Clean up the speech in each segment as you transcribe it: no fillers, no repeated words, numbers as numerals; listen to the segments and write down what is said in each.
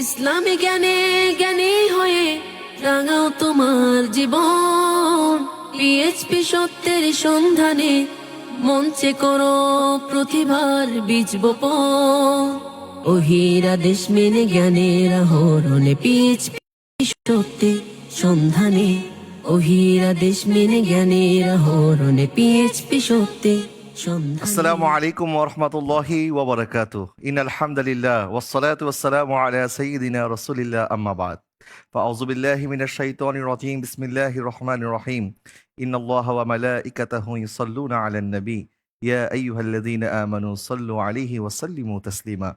ইসলামী জ্ঞানে জ্ঞানী হয়ে রাঙাও তোমার জীবন। পিএইচপি সত্যের সন্ধানে মঞ্চে করো প্রতিভার বীজ বপন। ওহিরা দেশ মেনে জ্ঞানের আহরণে পিএইচপি সত্যের সন্ধানে। ওহিরা দেশ মেনে জ্ঞানের আহরণে পিএইচপি সত্যের সন্ধানে। আসসালামু আলাইকুম ওরহমতুল্লাহি ওবরাকাতুহ। ইনাল হামদুলিল্লাহ ওয়াসসালাতু ওয়াসসালামু আলা সাইয়্যিদিনা রাসূলিল্লাহ আম্মা বাদ। ফাআউযু বিল্লাহি মিনাশ শাইতানির রাজীম। বিসমিল্লাহির রহমানির রহিম। ইন্নাল্লাহা ওয়া মালাইকাতাহু ইউসাল্লুনা আলান নবী ইয়া আইয়ুহাল্লাযীনা আমানু সাল্লু আলাইহি ওয়া সাল্লিমু তাসলিমা।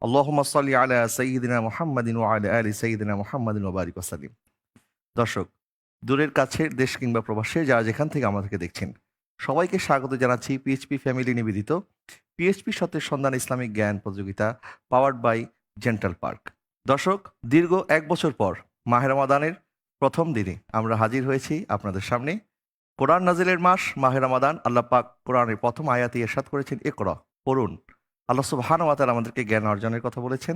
আল্লাহুম্মা সাল্লি আলা সাইয়্যিদিনা মুহাম্মাদিন ওয়া আলা আলি সাইয়্যিদিনা মুহাম্মাদিন ওয়া বারিক ওয়া সাল্লিম। দর্শক, দূরের কাছের দেশ কিংবা প্রবাসে যারা যেখান থেকে আমাদেরকে দেখছেন, সবাইকে স্বাগত জানাচ্ছি পিএইচপি ফ্যামিলি নিবেদিত পিএইচপি সত্যের সন্ধান ইসলামিক জ্ঞান প্রতিযোগিতা পাওয়ার্ড বাই জেন্টাল পার্ক। দর্শক, দীর্ঘ ১ বছর পর মাহে রমাদানের প্রথম দিনে আমরা হাজির হয়েছি আপনাদের সামনে। কোরআন নাজিলের মাস মাহে রমাদান। আল্লাহ পাক কোরআনের প্রথম আয়াতে ইরশাদ করেছেন, ইকরা, পড়ুন। আল্লাহ সুবহানাহু ওয়া তাআলা আমাদেরকে জ্ঞান অর্জনের কথা বলেছেন।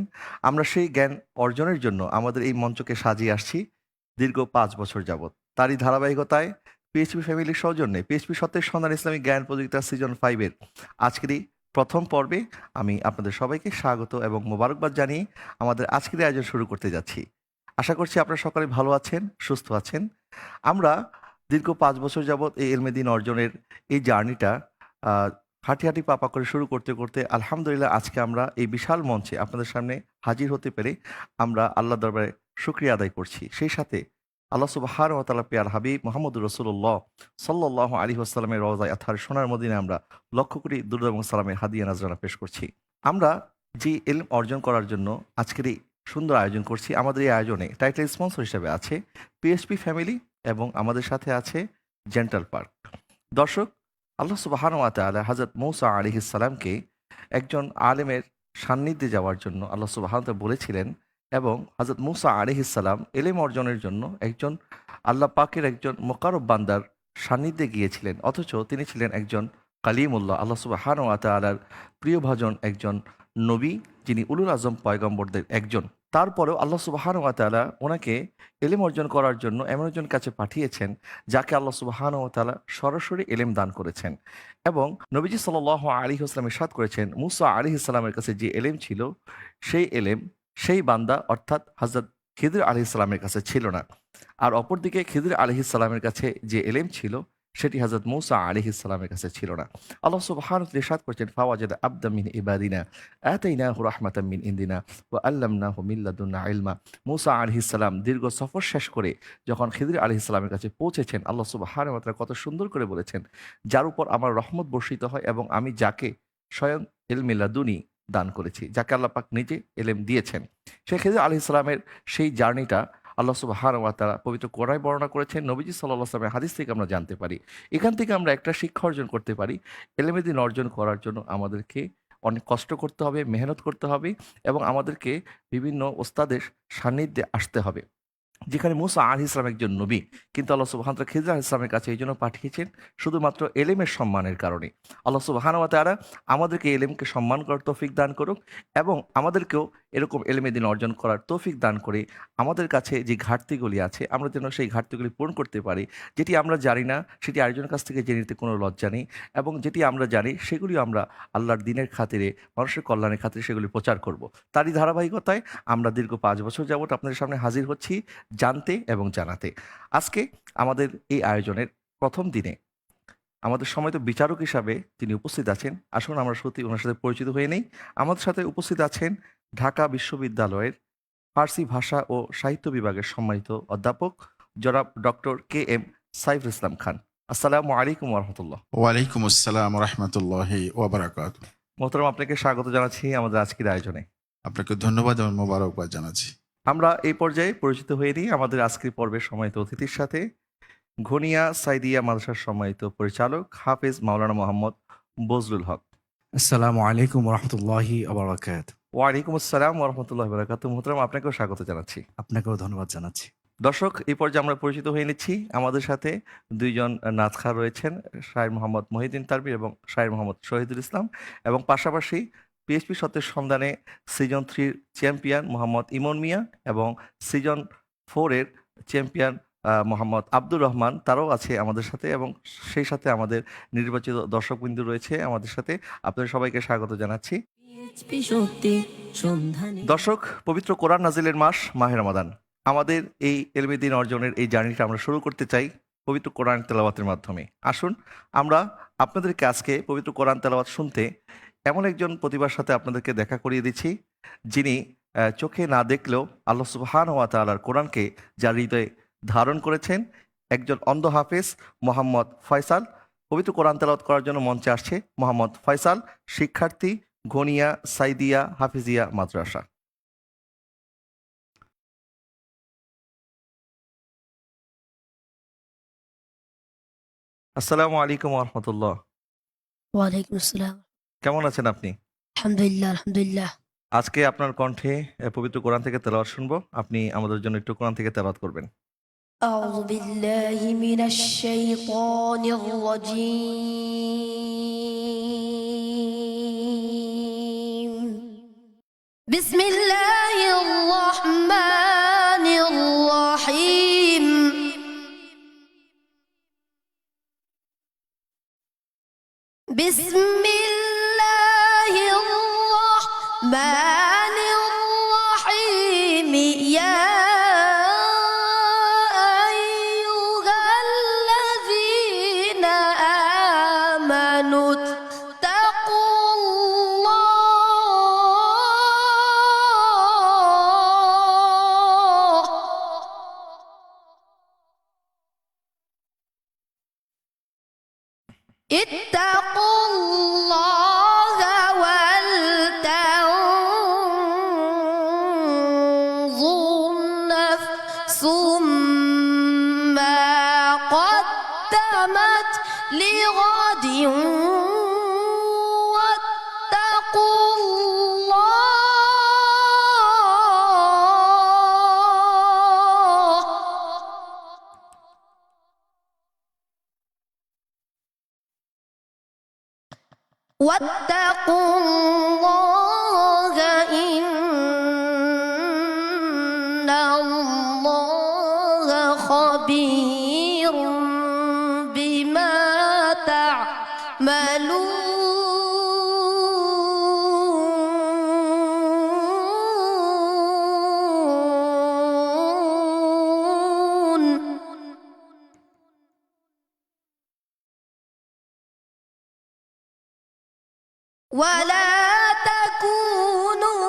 আমরা সেই জ্ঞান অর্জনের জন্য আমাদের এই মঞ্চকে সাজিয়ে আসছি দীর্ঘ ৫ বছর যাবৎ। তারই ধারাবাহিকতায় পিএইচপি ফ্যামিলির সৌজন্যে পিএইচপি সত্যের সন্ধান ইসলামিক জ্ঞান প্রতিযোগিতা সিজন 5 এর আজকেরই প্রথম পর্বে আমি আপনাদের সবাইকে স্বাগত এবং মোবারকবাদ জানিয়ে আমাদের আজকের আয়োজন শুরু করতে যাচ্ছি। আশা করছি আপনারা সকলে ভালো আছেন, সুস্থ আছেন। আমরা দীর্ঘ ৫ বছর যাবৎ এই ইলমে দ্বীন অর্জনের এই জার্নিটা হাঁটি হাঁটি পা পা করে শুরু করতে করতে আলহামদুলিল্লাহ আজকে আমরা এই বিশাল মঞ্চে আপনাদের সামনে হাজির হতে পেরে আমরা আল্লাহর দরবারে শুকরিয়া আদায় করছি। সেই সাথে আল্লাহ সুবহানাহু ওয়া তাআলা প্রিয় হাবিব মুহাম্মদুর রাসূলুল্লাহ সাল্লাল্লাহু আলাইহি ওয়াসাল্লামের রওজায়ে আতহার সোনার মদিনায় আমরা লক্ষ কোটি দুরূদ এবং সালামের হাদিয়া নাজরানা পেশ করছি। আমরা যে ইলম অর্জন করার জন্য আজকের এই সুন্দর আয়োজন করছি, আমাদের এই আয়োজনে টাইটেল স্পন্সর হিসেবে আছে পিএইচপি ফ্যামিলি এবং আমাদের সাথে আছে জেন্টাল পার্ক। দর্শক, আল্লাহ সুবহানাহু ওয়া তাআলা হযরত মূসা আলাইহিস সালামকে একজন আলেমের সান্নিধ্যে যাওয়ার জন্য আল্লাহ সুবহানাহু ওয়া তাআলা বলেছিলেন এবং হযরত মূসা আলাইহিস সালাম ইলম অর্জনের জন্য একজন আল্লাহ পাকের একজন মুকাররব বান্দার সান্নিধ্যে গিয়েছিলেন, অথচ তিনি ছিলেন একজন কালিমুল্লাহ, আল্লাহ সুবহানাহু ওয়া তাআলার প্রিয়ভাজন একজন নবী, যিনি উলুল আজম পয়গম্বরদের একজন। তারপরেও আল্লাহ সুবহানাহু ওয়া তাআলা ওনাকে ইলম অর্জন করার জন্য এমন একজন কাছে পাঠিয়েছেন যাকে আল্লাহ সুবহানাহু ওয়া তাআলা সরাসরি ইলম দান করেছেন। এবং নবীজি সাল্লাল্লাহু আলাইহি ওয়াসাল্লাম ইরশাদ করেছেন, মূসা আলাইহিস সালামের কাছে যে ইলম ছিল সেই ইলম সেই বান্দা অর্থাৎ হযরত খিদর আলাইহিস সালামের কাছে ছিল না। আর অপরদিকে খিদর আলাইহিস সালামের কাছে যে ইলম ছিল সেটি হযরত মূসা আলাইহিস সালামের কাছে ছিল না। আল্লাহ সুবহানাহু ওয়া তাআলা ইরশাদ করেছেন, ফাওয়াজাদা আবদাম মিন ইবাদিনা আতাইনাহু রাহমাতাম মিন ইনদিনা ওয়া আল্লামনাহু মিন লাদুন্না ইলমা। মূসা আলাইহিস সালাম দীর্ঘ সফর শেষ করে যখন খিদর আলাইহিস সালামের কাছে পৌঁছেছেন, আল্লাহ সুবহানাহু ওয়া তাআলা কত সুন্দর করে বলেছেন, যার উপর আমার রহমত বর্ষিত হয় এবং আমি যাকে স্বয়ং ইলমে লাদুনি দান করেছি, যাকে আল্লাহ পাক নিজে ইলম দিয়েছেন। সেই খিদর আলাইহিস সালামের সেই জার্নিটা আল্লাহ সুবহানাহু ওয়া তাআলা পবিত্র কোরআনে বর্ণনা করেছেন। নবীজি সাল্লাল্লাহু আলাইহি ওয়াসাল্লামের হাদিস থেকে আমরা জানতে পারি। এখান থেকে আমরা একটা শিক্ষা অর্জন করতে পারি, ইলমে দ্বীন অর্জন করার জন্য আমাদেরকে অনেক কষ্ট করতে হবে, মেহনত করতে হবে এবং আমাদেরকে বিভিন্ন ওস্তাদের সান্নিধ্যে আসতে হবে। যেখানে মূসা আলাইহিস সালাম একজন নবী, কিন্তু আল্লাহ সুবহানাহু ওয়া তাআলা খিদর আলাইহিস সালামের কাছে এইজন্য পাঠিয়েছেন শুধুমাত্র ইলমের সম্মানের কারণে। আল্লাহ সুবহানাহু ওয়া তাআলা আমাদেরকে ইলমকে সম্মান করার তৌফিক দান করুক এবং আমাদেরকেও এরকম ইলমে দ্বীন অর্জন করার তৌফিক দান করে আমাদের কাছে যে ঘাটতিগুলি আছে আমরা যেন সেই ঘাটতিগুলি পূরণ করতে পারি। যেটি আমরা জানি না সেটি আরেকজনের কাছ থেকে জেনে নিতে কোনো লজ্জা নেই এবং যেটি আমরা জানি সেগুলিও আমরা আল্লাহর দ্বীনের খাতিরে, মানুষের কল্যাণের খাতিরে সেগুলি প্রচার করব। তারই ধারাবাহিকতায় আমরা দীর্ঘ ৫ বছর যাবৎ আপনাদের সামনে হাজির হচ্ছি জানতে এবং জানাতে। আজকে আমাদের এই আয়োজনের প্রথম দিনে আমাদের সম্মানিত বিচারক হিসাবে যিনি উপস্থিত আছেন, আসুন আমরা সত্যি ওনার সাথে পরিচিত হয়ে নেই। আমাদের সাথে উপস্থিত আছেন ঢাকা বিশ্ববিদ্যালয়ের ফার্সি ভাষা ও সাহিত্য বিভাগের সম্মানিত অধ্যাপক জনাব doctor K M Saiful Islam Khan. আসসালামু আলাইকুম ওয়া রাহমাতুল্লাহ। ওয়ালাইকুম আসসালাম রাহমাতুল্লাহি ওয়া বারাকাতুহু। মোহতারাম, আপনাকে স্বাগত জানাচ্ছি আমাদের আজকের আয়োজনে। আপনাকে ধন্যবাদ এবং মোবারকবাদ জানাচ্ছি। আমরা এই পর্যায়ে পরিচিত হয়ে নিই আমাদের আজকের পর্বের সম্মানিত অতিথির সাথে। ঘনিয়া সাইদিয়া মাদ্রাসার সম্মানিত পরিচালক হাফেজ মাওলানা মোহাম্মদ বজলুল হক। আসসালামু আলাইকুম রহমতুল্লাহি আবরাকাত। ওয়ালাইকুম আসসালাম ওয়া রাহমাতুল্লাহি ওয়া বারাকাতুহু। মোহতারাম, আপনাকেও স্বাগত জানাচ্ছি। আপনাকেও ধন্যবাদ জানাচ্ছি। দর্শক, এই পর্যায়ে আমরা পরিচিত হয়ে নিচ্ছি। আমাদের সাথে দুইজন নাচখা রয়েছেন, শায়ের মোহাম্মদ মহিউদ্দিন তানভীর এবং শায়ের মোহাম্মদ শহীদুল ইসলাম, এবং পাশাপাশি পিএইচপি সত্যের সন্ধানে সিজন 3 চ্যাম্পিয়ন মোহাম্মদ ইমন মিয়া এবং সিজন 4 এর চ্যাম্পিয়ন মোহাম্মদ আব্দুর রহমান, তারাও আছে আমাদের সাথে, এবং সেই সাথে আমাদের নির্বাচিত দর্শকবৃন্দ রয়েছে আমাদের সাথে। আপনাদের সবাইকে স্বাগত জানাচ্ছি। পিএইচপি সত্যের সন্ধানে। দর্শক, পবিত্র কোরআন নাজিলের মাস মাহে রমাদান। আমাদের এই এলমে দ্বীন অর্জনের এই জার্নিটা আমরা শুরু করতে চাই পবিত্র কোরআন তেলাওয়াতের মাধ্যমে। আসুন আমরা আপনাদেরকে আজকে পবিত্র কোরআন তেলাওয়াত শুনতে এমন একজন প্রতিভার সাথে আপনাদেরকে দেখা করিয়ে দিচ্ছি, যিনি চোখে না দেখলেও আল্লাহ সুবহানাহু ওয়া তাআলার কোরআনকে যার হৃদয়ে ধারণ করেছেন, একজন অন্ধ হাফেজ মোহাম্মদ ফয়সাল। পবিত্র কোরআন তেলাওয়াত করার জন্য মঞ্চে আসছে মোহাম্মদ ফয়সাল, শিক্ষার্থী, গনিয়া সাইদিয়া হাফিজিয়া মাদ্রাসা। আসসালামু আলাইকুম ওয়া রাহমাতুল্লাহ। ওয়ালাইকুম আসসালাম। কেমন আছেন আপনি? আলহামদুলিল্লাহ, আলহামদুলিল্লাহ। আজকে আপনার কণ্ঠে পবিত্র কোরআন থেকে তেলাওয়াত শুনবো। আপনি আমাদের জন্য একটু কোরআন থেকে তেলাওয়াত করবেন। أعوذ بالله من الشيطان الرجيم. بسم الله الرحمن الرحيم. بسم الله الرحمن الرحيم. يا أيها الذين آمنوا اتقوا الله. اتقوا الله ولتنظر نفس ما قدمت لغد واتقوا الله. واتقوا الله إن الله خبير بما تعملون. ولا تكونوا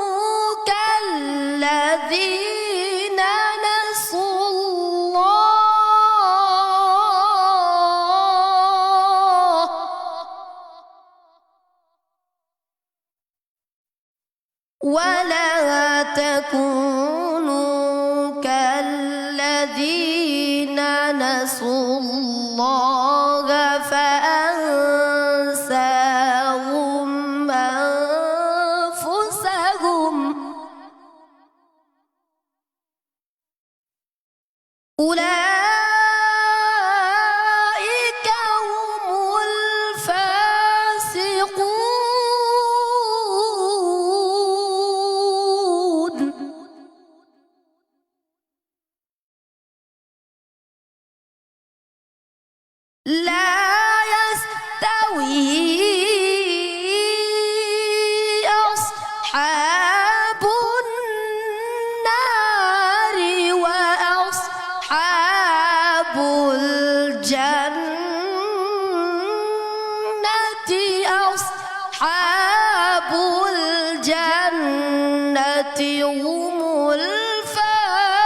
كالذين نسوا الله. ولا تكونوا كالذين نسوا الله فأنساهم أنفسهم. أولئك هم الفاسقون. لا يستوي أصحاب النار وأصحاب الجنة. أصحاب الجنة هم الفائزون.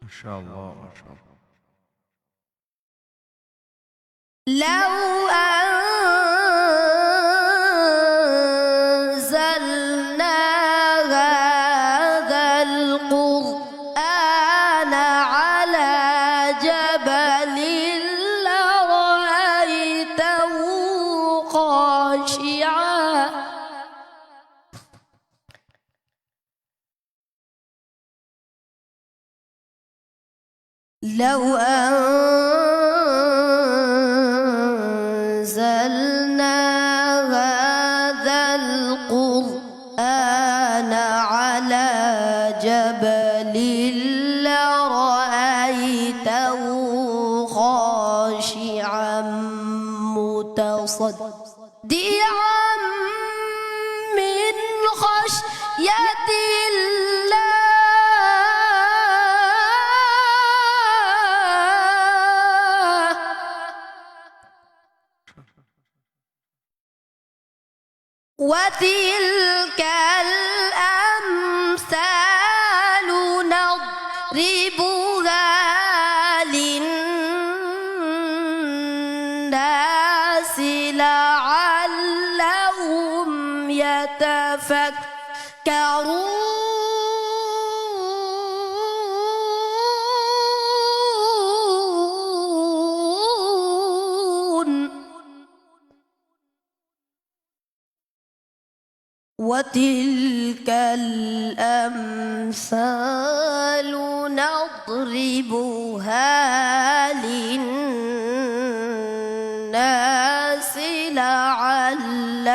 মাশাআল্লাহ, মাশাআল্লাহ। لو أنزلنا هذا القرآن على جبل لرأيته خاشعا. لو أنزلنا خاشعا متصدعا من خشية الله وتلك الأمثال نضربها للناس لعلهم يتفكرون وتلك الأمثال نضربها للناس لعلهم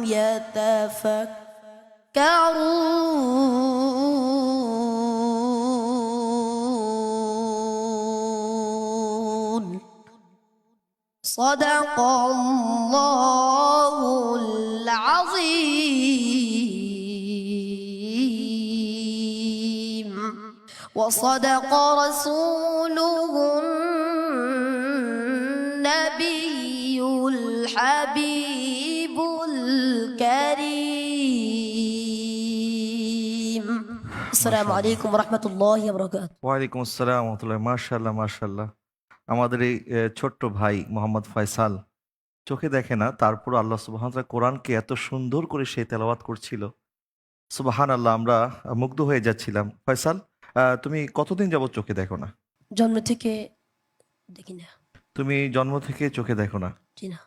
يتفكرون صدق الله العظيم وصدق رسوله النبي الحبيب الكريم السلام عليكم ورحمة الله وبركاته ওয়ালাইকুম আসসালাম ওয়া রাহমাতুল্লাহ। মাশাআল্লাহ মাশাআল্লাহ। আমাদের এই ছোট্ট ভাই মোহাম্মদ ফয়সাল চোখে দেখে না, তারপর আল্লাহ সুবহানাহু ওয়া তাআলা কোরআনকে এত সুন্দর করে সে তেলাওয়াত করছিল। সুবহানাল্লাহ, আমরা মুগ্ধ হয়ে যাচ্ছিলাম। ফয়সাল, তুমি কতদিন যাবত চোখে দেখো না? জন্ম থেকে দেখি না। তুমি জন্ম থেকে চোখে দেখো না? জি না।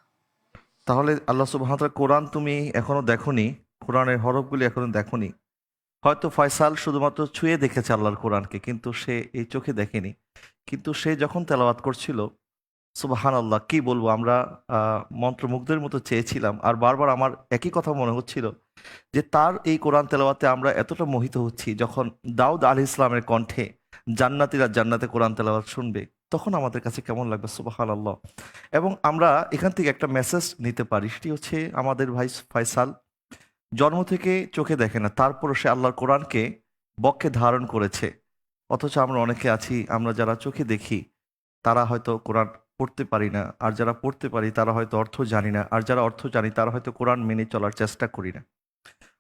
তাহলে আল্লাহ সুবহানাহু ওয়া তাআলা কোরআন তুমি এখনো দেখোনি, কোরআনের হরফগুলি এখনো দেখোনি। হয়তো ফয়সাল শুধুমাত্র ছুঁয়ে দেখেছে আল্লাহর কোরআনকে, কিন্তু সে এই চোখে দেখেনি। কিন্তু সে যখন তেলাওয়াত করছিল, সুবহানাল্লাহ, কি বলবো, আমরা মন্ত্রমুগ্ধের মতো চেয়েছিলাম। আর বারবার আমার একই কথা মনে হচ্ছিল যে তার এই কোরআন তেলাওয়াতে আমরা এতটা মোহিত হচ্ছি, যখন দাউদ আলাইহিস সালামের কণ্ঠে জান্নাতীরা জান্নাতে কোরআন তেলাওয়াত শুনবে, তখন আমাদের কাছে কেমন লাগবে, সুবহানাল্লাহ। এবং আমরা এখান থেকে একটা মেসেজ নিতে পারি, সেটি হচ্ছে আমাদের ভাই ফয়সাল জন্ম থেকে চোখে দেখে না, তারপরও সে আল্লাহর কোরআনকে বক্ষে ধারণ করেছে। অথচ আমরা অনেকে আছি, আমরা যারা চোখে দেখি তারা হয়তো কোরআন পড়তে পারি না, আর যারা পড়তে পারি তারা হয়তো অর্থ জানি না, আর যারা অর্থ জানি তারা হয়তো কোরআন মেনে চলার চেষ্টা করি না।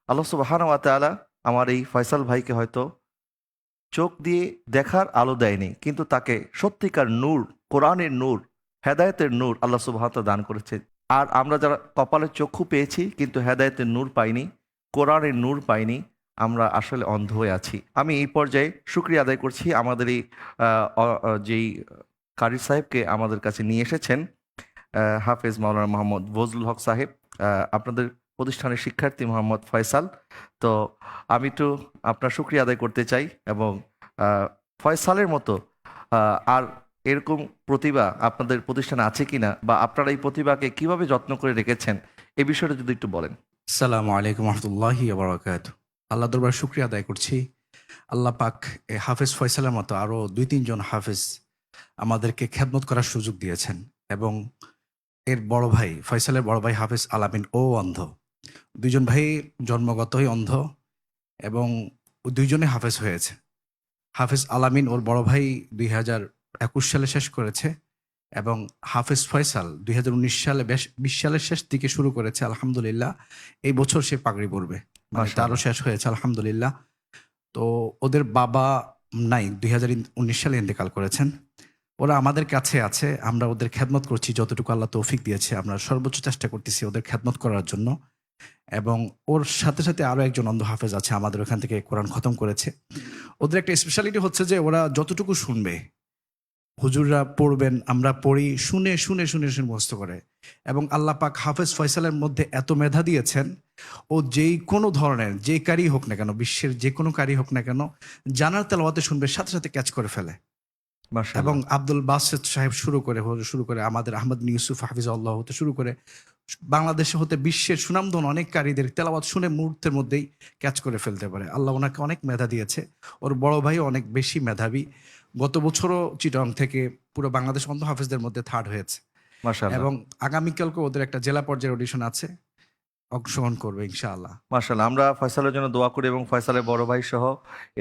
আল্লাহ সুবহানাহু ওয়া তাআলা আমার এই ফয়সাল ভাইকে হয়তো চোখ দিয়ে দেখার আলো দেয়নি, কিন্তু তাকে সত্যিকার নূর, কোরআনের নূর, হেদায়েতের নূর আল্লাহ সুবহানাহু ওয়া তাআলা দান করেছে। আর আমরা যারা কপালে চক্ষু পেয়েছি কিন্তু হেদায়েতের নূর পাইনি, কোরআনের নূর পাইনি, আমরা আসলে অন্ধ হয়ে আছি। আমি এই পর্যায়ে শুকরিয়া আদায় করছি আমাদের এই যেই কারি সাহেবকে আমাদের কাছে নিয়ে এসেছেন, হাফেজ মাওলানা মোহাম্মদ ফজলুল হক সাহেব, আপনাদের প্রতিষ্ঠানের শিক্ষার্থী মোহাম্মদ ফয়সাল। তো আমি একটু আপনার শুকরিয়া আদায় করতে চাই, এবং ফয়সালের মতো আর এরকম প্রতিভা আপনাদের প্রতিষ্ঠানে আছে কিনা, বা আপনারা এই প্রতিভাকে কিভাবে যত্ন করে রেখেছেন, এই বিষয়টা যদি একটু বলেন। আসসালামু আলাইকুম রহমতুল্লাহি ওয়া বারাকাতুহু। আল্লাহ দরবার শুকরিয়া আদায় করছি। আল্লাহ পাক হাফেজ ফয়সালের মতো আরও 2-3 জন হাফেজ আমাদেরকে খেদমত করার সুযোগ দিয়েছেন, এবং এর বড় ভাই ফয়সালের বড় ভাই হাফেজ আলামিন ও অন্ধ। 2 জন ভাই জন্মগতই অন্ধ, এবং 2 জনে হাফেজ হয়েছে। হাফেজ আলামিন ওর বড় ভাই 2021 সালে শেষ করেছে, এবং হাফেজ ফয়সাল 2019 সালে 20 সালের শেষ দিকে শুরু করেছে। আলহামদুলিল্লাহ, এই বছর সে পাগড়ি পড়বে, মানে তারও শেষ হয়েছে আলহামদুলিল্লাহ। তো ওদের বাবা নাই, 2019 সালে ইন্তেকাল করেছেন। ওরা আমাদের কাছে আছে, আমরা ওদের খেদমত করছি যতটুকু আল্লাহ তৌফিক দিয়েছে। আমরা সর্বোচ্চ চেষ্টা করতেছি ওদের খেদমত করার জন্য। এবং ওর সাথে সাথে আরও একজন অন্ধ হাফেজ আছে আমাদের ওখান থেকে, কোরআন খতম করেছে। ওদের একটা স্পেশালিটি হচ্ছে যে ওরা যতটুকু শুনবে, হুজুররা পড়বেন, আমরা পড়ি, শুনে শুনে শুনে শুনে মুখস্থ করে। এবং আল্লাহ পাক হাফেজ ফয়সালের মধ্যে এত মেধা দিয়েছেন, ও যেই কোনো ধরনের যে কারি হোক না কেন, বিশ্বের যে কোনো কারি হোক না কেন, জানার তেলাওয়াতে শুনবে, সাথে সাথে ক্যাচ করে ফেলে। এবং আব্দুল বাসেত সাহেব শুরু করে আমাদের আহমদ ইউসুফ হাফিজাল্লাহ হতে শুরু করে বাংলাদেশে হতে বিশ্বের সুনামধন অনেক কারীদের তেলাওয়াত শুনে মুহূর্তের মধ্যেই ক্যাচ করে ফেলতে পারে। আল্লাহ ওনাকে অনেক মেধা দিয়েছে। ওর বড় ভাই অনেক বেশি মেধাবী, গত বছরও চিটং থেকে পুরো বাংলাদেশ অন্ধ হাফেজদের মধ্যে থার্ড হয়েছে। মাশাআল্লাহ। এবং আগামীকালকে ওদের একটা জেলা পর্যায়ের অডিশন আছে, অংশগ্রহণ করবে ইনশাআল্লাহ। মাশাআল্লাহ, আমরা ফয়সালের জন্য দোয়া করি এবং ফয়সালের বড় ভাই সহ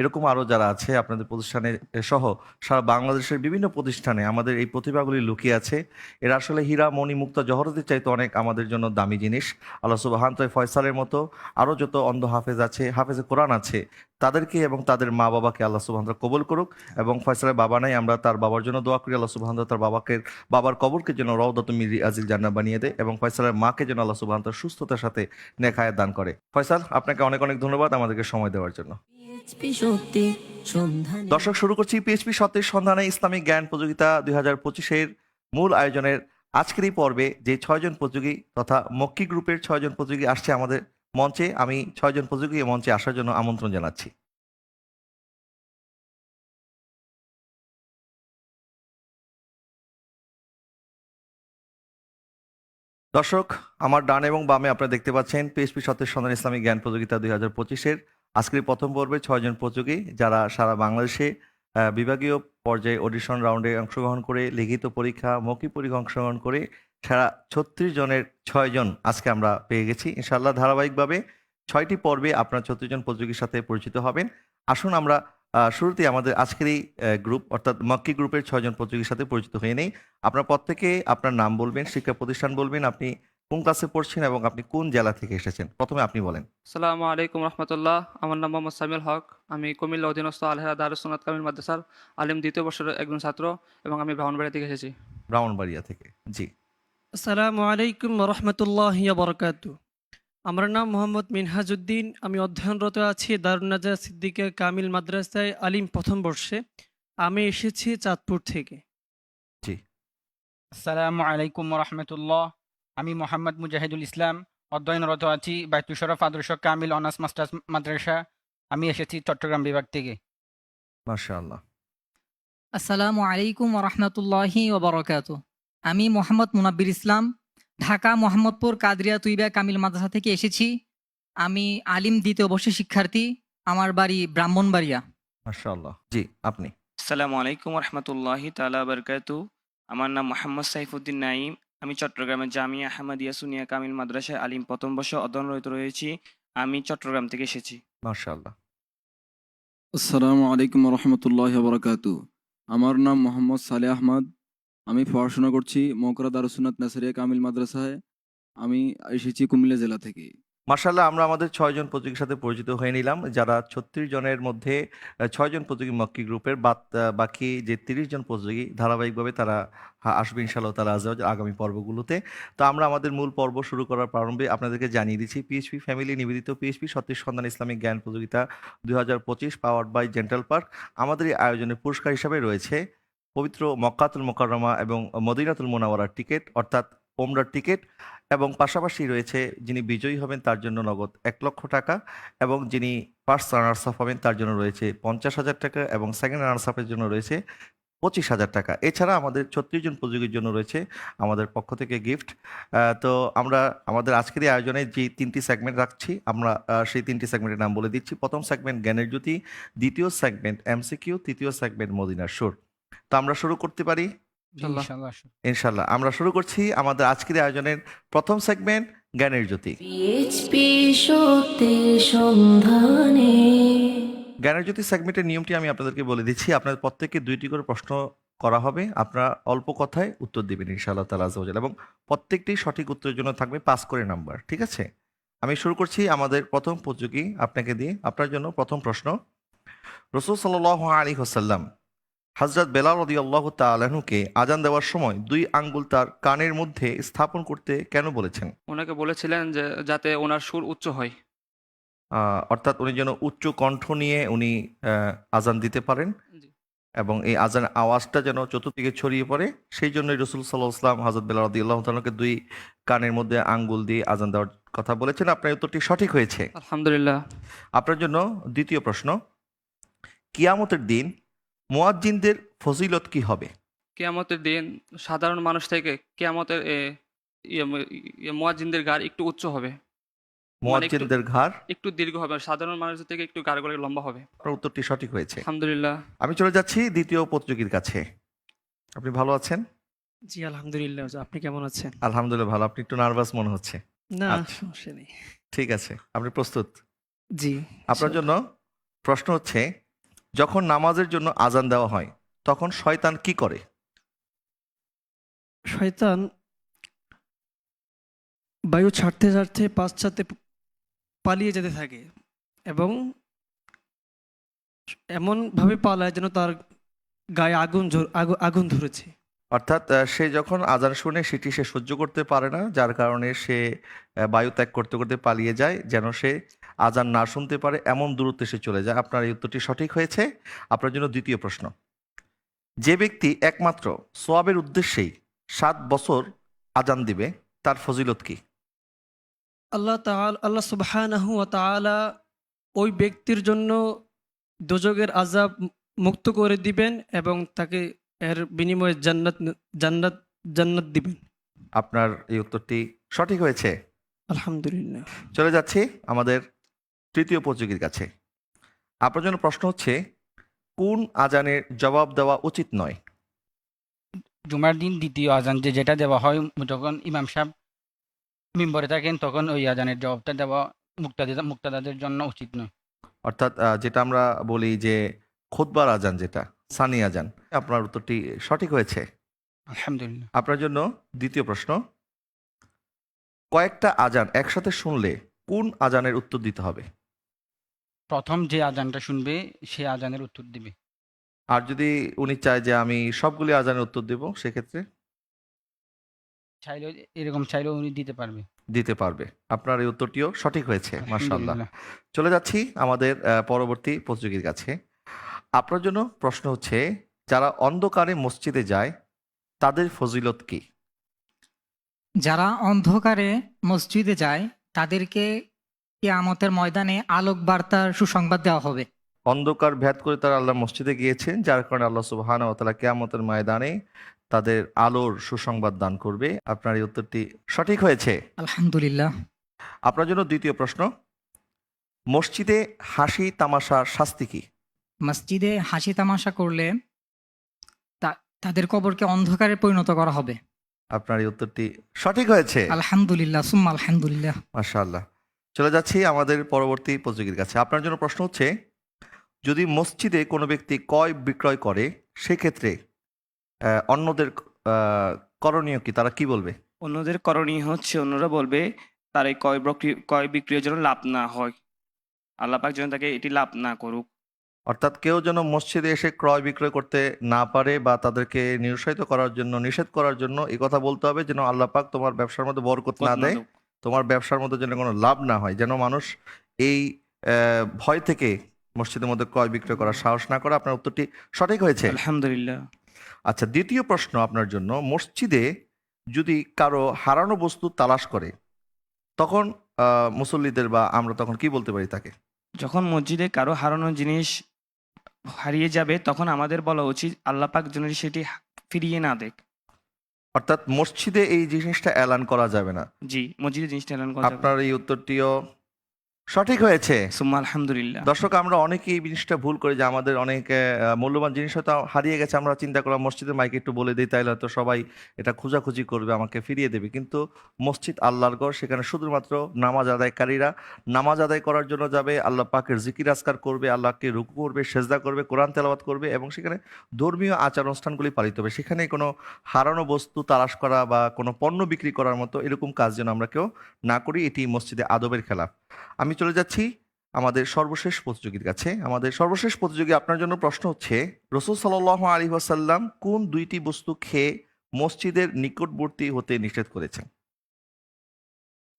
এরকম আরো যারা আছে আপনাদের প্রতিষ্ঠানে সহ সারা বাংলাদেশের বিভিন্ন প্রতিষ্ঠানে আমাদের এই প্রতিভাগুলি লুকিয়ে আছে। এরা আসলে হীরা মণি মুক্তা জহরতের চাইতে অনেক আমাদের জন্য দামি জিনিস। আল্লাহ সুবহান তাআলা ফয়সালের মতো আরো যত অন্ধ হাফেজ আছে, হাফেজে কোরআন আছে, তাদেরকে এবং তাদের মা বাবাকে আল্লাহ সুবহান তাআলা কবুল করুক। এবং ফয়সালের বাবা নাই, আমরা তার বাবার জন্য দোয়া করি আল্লাহ সুবহান তাআলা তার বাবার কবরকে যেন রওদাতুম মিন রিয়াজিল জান্নাহ বানিয়ে দেয় এবং ফয়সালের মাকে যেন আল্লাহ সুবহান তাআলা সুস্থতার সাথে নেক হায়াত দান করে। ফয়সাল, আপনাকে অনেক অনেক ধন্যবাদ আমাদেরকে সময় দেওয়ার জন্য। পিএইচপি সত্যি সন্ধানে দর্শক, শুরু করছি পিএইচপি সত্যের সন্ধানে ইসলামিক জ্ঞান প্রতিযোগিতা 2025-এর মূল আয়োজনের আজকের এই পর্বে যে 6 জন প্রতিযোগী তথা মক্কি গ্রুপের 6 জন প্রতিযোগী আসছে আমাদের মঞ্চে। আমি 6 জন প্রতিযোগী এই মঞ্চে আসার জন্য আমন্ত্রণ জানাচ্ছি। দর্শক, আমার ডান এবং বামে আপনারা দেখতে পাচ্ছেন পিএইচপি সত্যের সন্ধান ইসলামিক জ্ঞান প্রতিযোগিতা 2025-এর আজকের প্রথম পর্বে 6 জন প্রতিযোগী যারা সারা বাংলাদেশে বিভাগীয় পর্যায়ে অডিশন রাউন্ডে অংশগ্রহণ করে লিখিত পরীক্ষা মৌখিক পরীক্ষা অংশগ্রহণ করে সারা 36 জনের 6 জন আজকে আমরা পেয়ে গেছি। ইনশাআল্লাহ ধারাবাহিকভাবে 6টি পর্বে আপনার 36 জন প্রতিযোগীর সাথে পরিচিত হবেন। আসুন আমরা শুরুতেই আমাদের আজকের এই গ্রুপ অর্থাৎ মক্কি গ্রুপের 6 জন প্রতিযোগীর সাথে পরিচিত হয়ে নেই। আপনার প্রত্যেকে আপনার নাম বলবেন, শিক্ষা প্রতিষ্ঠান বলবেন, আপনি কোন ক্লাসে পড়ছেন এবং আপনি কোন জেলা থেকে এসেছেন। প্রথমে আপনি বলেন। আসসালামু আলাইকুম রহমতুল্লাহ। আমার নাম মোহাম্মদ সামিউল হক। আমি কুমিল্লা অধীনস্থ আলহেরা দারুস সুন্নাত কামিল মাদ্রাসার আলিম দ্বিতীয় বর্ষের একজন ছাত্র এবং আমি ব্রাহ্মণবাড়িয়া থেকে এসেছি। ব্রাহ্মণবাড়িয়া থেকে। জি। আসসালামু আলাইকুম রহমতুল্লাহি বারাকাতু। আমার নাম মোহাম্মদ মিনহাজউদ্দিন। আমি অধ্যয়নরত আছি দারুন্নাজা সিদ্দিকা কামিল মাদ্রাসায় আলিম প্রথম বর্ষে। আমি এসেছি চাঁদপুর থেকে। জি। আসসালামু আলাইকুম রহমতুল্লাহ। আমি মোহাম্মদ মুজাহিদুল ইসলাম, অধ্যয়নরত আছি বাইতুল শরফ আদর্শ কামিল অনার্স মাস্টার্স মাদ্রাসা। আমি এসেছি চট্টগ্রাম বিভাগ থেকে। মাশাআল্লাহ। আসসালামু আলাইকুম রহমতুল্লাহি ওবরাকাতু। আমি মোহাম্মদ মুনাব্বির ইসলাম, ঢাকা মোহাম্মদপুর কাদরিয়া তুইবা কামিল মাদ্রাসা থেকে এসেছি। আমি আলিম দ্বিতীয় বর্ষের শিক্ষার্থী। আমার বাড়ি ব্রাহ্মণবাড়িয়া। মাশাআল্লাহ। জি, আপনি। আসসালামু আলাইকুম রহমতুল্লাহি তাআলা বারকাতু। আমার নাম মোহাম্মদ সাইফুদ্দিন নাইম। আমি চট্টগ্রামের জামিয়া আহমদিয়া সুনিয়া কামিল মাদ্রাসায় আলিম প্রথম বর্ষে অধ্যয়নরত রয়েছি। আমি চট্টগ্রাম থেকে এসেছি। মাশাআল্লাহ। আসসালামু আলাইকুম রহমতুল্লাহ বরকাতু। আমার নাম মোহাম্মদ সালেহ আহমদ। আমি পড়াশোনা করছি মকরা দারুস সুন্নাত নাসরিয়া কামিল মাদ্রাসায়। আমি এসেছি কুমিল্লা জেলা থেকে। মাশাআল্লাহ, আমরা আমাদের 6 জন প্রতিযোগীর সাথে পরিচিত হয়ে নিলাম, যারা 36 জনের মধ্যে 6 জন প্রতিযোগী মক্কি গ্রুপের। বাকি যে 30 জন প্রতিযোগী ধারাবাহিকভাবে তারা আসবে ইনশাআল্লাহ তাআলা আগামী পর্বগুলোতে। তো আমরা আমাদের মূল পর্ব শুরু করার প্রারম্ভে আপনাদেরকে জানিয়ে দিচ্ছি পিএইচপি ফ্যামিলি নিবেদিত পিএইচপি সত্যের সন্ধান ইসলামিক জ্ঞান প্রতিযোগিতা 2025 পাওয়ার্ড বাই জেন্টাল পার্ক। আমাদের এই আয়োজনের পুরস্কার হিসাবে রয়েছে পবিত্র মক্কাতুল মুকাররমা এবং মদিনাতুল মুনাওয়ারার টিকিট অর্থাৎ ওমরার টিকিট, এবং পাশাপাশি রয়েছে যিনি বিজয়ী হবেন তার জন্য নগদ 1 লক্ষ টাকা, এবং যিনি ফার্স্ট রানার্স আপ হবেন তার জন্য রয়েছে 50,000 টাকা, এবং সেকেন্ড রানার্স আপের জন্য রয়েছে 25,000 টাকা। এছাড়া আমাদের 36 জন প্রতিযোগীর জন্য রয়েছে আমাদের পক্ষ থেকে গিফট। তো আমরা আমাদের আজকের এই আয়োজনে যে 3টি সেগমেন্ট রাখছি, আমরা সেই 3টি সেগমেন্টের নাম বলে দিচ্ছি। প্রথম সেগমেন্ট জ্ঞানের জ্যোতি, দ্বিতীয় সেগমেন্ট এমসিকিউ, তৃতীয় সেগমেন্ট মদিনার সুর। তো আমরা শুরু করতে পারি ইনশাআল্লাহ। ইনশাল্লাহ। আমরা শুরু করছি আমাদের আজকের আয়োজনের প্রথম সেগমেন্ট জ্ঞানের জ্যোতি। পিএইচপি সত্যের সন্ধানে জ্ঞানের জ্যোতি সেগমেন্টের নিয়মটি আমি আপনাদেরকে বলে দিচ্ছি। আপনাদের প্রত্যেককে 2টি করে প্রশ্ন করা হবে, আপনারা অল্প কথায় উত্তর দিবেন ইনশাআল্লাহ তাআলা আযজা ওয়া জাল, এবং প্রত্যেকটি সঠিক উত্তরের জন্য থাকবে 5 করে নাম্বার। ঠিক আছে, আমি শুরু করছি আমাদের প্রথম প্রতিযোগী আপনাকে দিয়ে। আপনার জন্য প্রথম প্রশ্ন, রাসূল সাল্লাল্লাহু আলাইহি ওয়াসাল্লাম হযরত বেলাল রাদিয়াল্লাহু তাআলা আনহুকে আজান দেওয়ার সময় 2 আঙ্গুল তার কানের মধ্যে স্থাপন করতে কেন বলেছেন? ওনাকে বলেছিলেন যে যাতে ওনার সুর উচ্চ হয়। অর্থাৎ উনি যেন উচ্চ কণ্ঠ নিয়ে উনি আজান দিতে পারেন জি। এবং এই আজান আওয়াজটা যেন চতুর্দিকে ছড়িয়ে পড়ে, সেই জন্যই রাসূল সাল্লাল্লাহু আলাইহি ওয়াসাল্লাম হযরত বেলাল রাদিয়াল্লাহু তাআলাকে 2 কানের মধ্যে আঙ্গুল দিয়ে আজান দেওয়ার কথা বলেছেন। আপনার উত্তরটি সঠিক হয়েছে, আলহামদুলিল্লাহ। আপনার জন্য দ্বিতীয় প্রশ্ন, কিয়ামতের দিন মুয়াজ্জিনদের ফজিলত কি হবে? কিয়ামতের দিন সাধারণ মানুষ থেকে কিয়ামতের মুয়াজ্জিনদের গার একটু উচ্চ হবে। মুয়াজ্জিনদের ঘাড় একটু দীর্ঘ হবে, সাধারণ মানুষের থেকে একটু গাড়গড়ে লম্বা হবে। আপনার উত্তরটি সঠিক হয়েছে। আলহামদুলিল্লাহ। আমি চলে যাচ্ছি দ্বিতীয় প্রতিযোগীর কাছে। আপনি ভালো আছেন? জি আলহামদুলিল্লাহ। আপনি কেমন আছেন? আলহামদুলিল্লাহ ভালো। আপনি একটু নার্ভাস মনে হচ্ছে। না, আচ্ছা। সমস্যা নেই। ঠিক আছে, আপনি প্রস্তুত? জি। আপনার জন্য প্রশ্ন হচ্ছে, যখন নামাজের জন্য আজান দেওয়া হয় তখন শয়তান কি করে? শয়তান বায়ু ছাড়তে ছাড়তে পাশ্চাত্যে পালিয়ে যেতে থাকে এবং এমন ভাবে পালায় যেন তার গায়ে আগুন ধরেছে। অর্থাৎ সে যখন আজান শুনে সেটি সে সহ্য করতে পারে না, যার কারণে সে বায়ু ত্যাগ করতে করতে পালিয়ে যায় যেন সে আজান না শুনতে পারে, এমন দূরত্বে সে চলে যায়। আপনার এই উত্তরটি সঠিক হয়েছে। আপনার জন্য দ্বিতীয় প্রশ্ন, যে ব্যক্তি একমাত্র সোয়াবের উদ্দেশ্যেই 7 বছর আজান দিবে তার ফজিলত কি? আল্লাহ সুবহানাহু ওয়া তাআলা ওই ব্যক্তির জন্য দোজখের আযাব মুক্ত করে দিবেন এবং তাকে এর বিনিময়ে জান্নাত জান্নাত দিবেন। আপনার এই উত্তরটি সঠিক হয়েছে। আলহামদুলিল্লাহ। চলে যাচ্ছি আমাদের তৃতীয় প্রতিযোগীর কাছে। আপনার জন্য প্রশ্ন হচ্ছে, কোন আজানের জবাব দেওয়া উচিত নয়? জুমার দিন দ্বিতীয় আজান যেটা দেওয়া হয়, যখন ইমাম সাহেব মিম্বরে থাকেন তখন ওই আজানের জবাবটা দেওয়া মুক্তাদাদের জন্য উচিত নয়। অর্থাৎ যেটা আমরা বলি যে খুতবার আজান, যেটা সানি আজান। আপনার উত্তরটি সঠিক হয়েছে। আলহামদুলিল্লাহ। আপনার জন্য দ্বিতীয় প্রশ্ন, কয়েকটা আজান একসাথে শুনলে কোন আজানের উত্তর দিতে হবে? প্রথম যে আজানটা শুনবে সে আজানের উত্তর দিবে। আর যদি উনি চায় যে আমি সবগুলি আজানের উত্তর দেব, সেক্ষেত্রে চাইলেও উনি দিতে পারবে। আপনার এই উত্তরটিও সঠিক হয়েছে, মাশাআল্লাহ। আলহামদুলিল্লাহ। চলে যাচ্ছি আমাদের পরবর্তী প্রতিযোগীর কাছে। আপনার জন্য প্রশ্ন হচ্ছে, যারা অন্ধকারে মসজিদে যায় তাদের ফজিলত কি? যারা অন্ধকারে মসজিদে যায় তাদেরকে কিয়ামতের ময়দানে আলোক বার্তার সুসংবাদ দেওয়া হবে। অন্ধকার ভেদ করে তারা আল্লাহ মসজিদে গিয়েছেন, যার কারণে আল্লাহ সুবহানাহু ওয়া তাআলা কিয়ামতের ময়দানে তাদের আলোর সুসংবাদ দান করবে। আপনার এই উত্তরটি সঠিক হয়েছে। আলহামদুলিল্লাহ। আপনার জন্য দ্বিতীয় প্রশ্ন, মসজিদে হাসি তামাশার শাস্তি কি? মসজিদে হাসি তামাশা করলে তাদের কবরকে অন্ধকারে পরিণত করা হবে। আপনার এই উত্তরটি সঠিক হয়েছে। আলহামদুলিল্লাহ সুম্মা আলহামদুলিল্লাহ। মাশাআল্লাহ। চলে যাচ্ছি আমাদের পরবর্তী প্রতিযোগীর কাছে। আপনার জন্য প্রশ্ন হচ্ছে, যদি মসজিদে কোনো ব্যক্তি ক্রয় বিক্রয় করে সেক্ষেত্রে অন্যদের করণীয় কি? তারা কি বলবে? অন্যদের করণীয় হচ্ছে, অন্যরা বলবে তার এই ক্রয় বিক্রির যেন লাভ না হয়, আল্লাহ পাক যেন তাকে এটি লাভ না করুক। অর্থাৎ কেউ যেন মসজিদে এসে ক্রয় বিক্রয় করতে না পারে বা তাদেরকে নিরুৎসাহিত করার জন্য, নিষেধ করার জন্য এই কথা বলতে হবে যেন আল্লাহ পাক তোমার ব্যবসার মধ্যে বরকত না দেয়, তোমার ব্যবসার মধ্যে যেন কোনো লাভ না হয়, যেন মানুষ এই ভয় থেকে মসজিদের মধ্যে ক্রয় বিক্রয় করার সাহস না করে। আপনার উত্তরটি সঠিক হয়েছে। আলহামদুলিল্লাহ। আচ্ছা, দ্বিতীয় প্রশ্ন আপনার জন্য, মসজিদে যদি কারো হারানো বস্তু তালাশ করে তখন মুসল্লিদের বা আমরা তখন কি বলতে পারি তাকে? যখন মসজিদে কারো হারানো জিনিস হারিয়ে যাবে তখন আমাদের বলা উচিত আল্লাহ পাক যেন সেটি ফিরিয়ে না দেখ। অর্থাৎ মসজিদে এই জিনিসটা এলান করা যাবে না। জি, মসজিদে জিনিসটা এলান করা যাবে। আপনার এই উত্তরটিও সঠিক হয়েছে। সুম্মা আলহামদুলিল্লাহ। দর্শক, আমরা অনেকেই এই জিনিসটা ভুল করি যে আমাদের অনেক মূল্যবান জিনিস হয়তো হারিয়ে গেছে, আমরা চিন্তা করলাম মসজিদের মাইকে একটু বলে দিই, তাইলে হয়তো সবাই এটা খোঁজাখুঁজি করবে, আমাকে ফিরিয়ে দেবে। কিন্তু মসজিদ আল্লাহর ঘর, সেখানে শুধুমাত্র নামাজ আদায়কারীরা নামাজ আদায় করার জন্য যাবে, আল্লাহ পাকের জিকির আজকার করবে, আল্লাহকে রুকু করবে, সেজদা করবে, কোরআন তেলাওয়াত করবে এবং সেখানে ধর্মীয় আচার অনুষ্ঠানগুলি পালিত হবে। সেখানে কোনো হারানো বস্তু তালাশ করা বা কোনো পণ্য বিক্রি করার মতো এরকম কাজ যেন আমরা কেউ না করি, এটি মসজিদে আদবের খেলাফ। আমি চলে যাচ্ছি আমাদের সর্বশেষ প্রতিযোগীর কাছে। আমাদের সর্বশেষ প্রতিযোগী, আপনার জন্য প্রশ্ন হচ্ছে, রাসূল সাল্লাল্লাহু আলাইহি ওয়াসাল্লাম কোন দুইটি বস্তু খেয়ে মসজিদের নিকটবর্তী হতে নিষেধ করেছেন?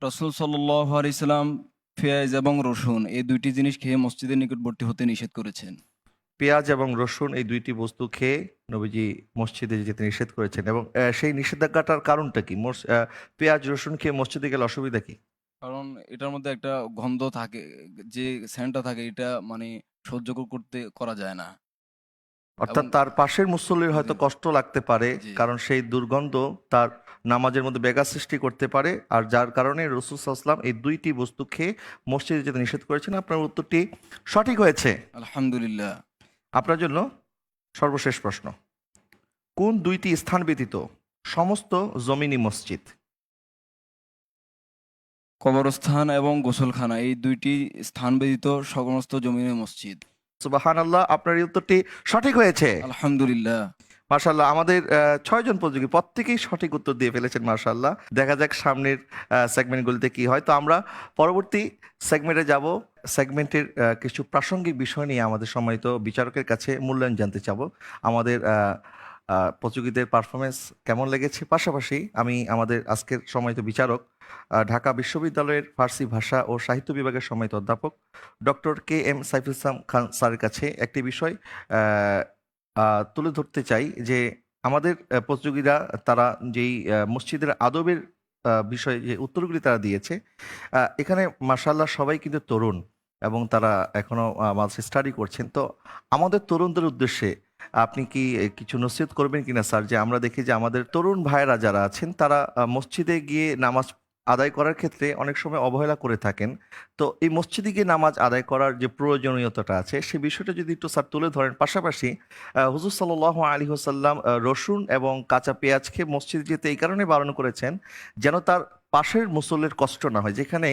রাসূল সাল্লাল্লাহু আলাইহি সাল্লাম পেঁয়াজ এবং রসুন এই দুইটি জিনিস খেয়ে মসজিদের নিকটবর্তী হতে নিষেধ করেছেন। পেঁয়াজ এবং রসুন এই দুইটি বস্তু খেয়ে নবীজি মসজিদে যেতে নিষেধ করেছেন এবং সেই নিষেধাজ্ঞাটার কারণটা কি? পেঁয়াজ রসুন খেয়ে মসজিদে গেলে অসুবিধা কি? কারণ এটার মধ্যে একটা গন্ধ থাকে, যে সেন্টটা থাকে এটা মানে সহ্য করা যায় না। অর্থাৎ এবং- তার পাশের মুসল্লির হয়তো জি। কষ্ট লাগতে পারে, জি। কারণ সেই দুর্গন্ধ তার নামাজের মধ্যে ব্যাঘাত সৃষ্টি করতে পারে, আর যার কারণে রাসূল সাল্লাল্লাহু আলাইহি ওয়াসাল্লাম এই দুইটি বস্তু খেয়ে মসজিদে যেতে নিষেধ করেছেন। আপনার উত্তরটি সঠিক হয়েছে। আলহামদুলিল্লাহ। আপনার জন্য সর্বশেষ প্রশ্ন, কোন দুইটি স্থান ব্যতীত সমস্ত জমিনি মসজিদ? কবরস্থান এবং গোসলখানা, এই দুইটি স্থান ব্যতীত সমস্ত জমিনের মসজিদ। সুবহানাল্লাহ, আপনার এই উত্তরটি সঠিক হয়েছে। আলহামদুলিল্লাহ। মাশাআল্লাহ, আমাদের 6 জন প্রতিযোগী প্রত্যেকেই সঠিক উত্তর দিয়ে ফেলেছেন মাশাআল্লাহ। দেখা যাক সামনের সেগমেন্টগুলিতে কি হয়। তো আমরা পরবর্তী সেগমেন্টে যাব। সেগমেন্টের কিছু প্রাসঙ্গিক বিষয় নিয়ে আমাদের সম্মানিত বিচারকের কাছে মূল্যায়ন জানতে চাবো। আমাদের প্রতিযোগীদের পারফরমেন্স কেমন লেগেছে, পাশাপাশি আমি আমাদের আজকের সম্মানিত বিচারক ঢাকা বিশ্ববিদ্যালয়ের ফার্সি ভাষা ও সাহিত্য বিভাগের সম্মানিত অধ্যাপক ডক্টর KM সাইফুল ইসলাম খান স্যারের কাছে একটি বিষয় তুলে ধরতে চাই যে আমাদের প্রতিযোগীরা তারা যেই মসজিদের আদবের বিষয়ে যে উত্তরগুলি তারা দিয়েছে, এখানে মাশাআল্লাহ সবাই কিন্তু তরুণ এবং তারা এখনো মাদ্রাসায় স্টাডি করছেন। তো আমাদের তরুণদের উদ্দেশ্যে আপনি কি কিছু নসিহত করবেন কিনা স্যার? যে আমরা দেখি যে আমাদের তরুণ ভাইয়েরা যারা আছেন তারা মসজিদে গিয়ে নামাজ আদায় করার ক্ষেত্রে অনেক সময় অবহেলা করে থাকেন। তো এই মসজিদে গিয়ে নামাজ আদায় করার যে প্রয়োজনীয়তাটা আছে সে বিষয়টা যদি একটু স্যার তুলে ধরেন। পাশাপাশি হুজুর সাল্লাল্লাহু আলাইহি ওয়াসাল্লাম রসুন এবং কাঁচা পেঁয়াজ খেয়ে মসজিদে যেতে এই কারণে বারণ করেছেন যেন তার পাশের মুসল্লির কষ্ট না হয়, যেখানে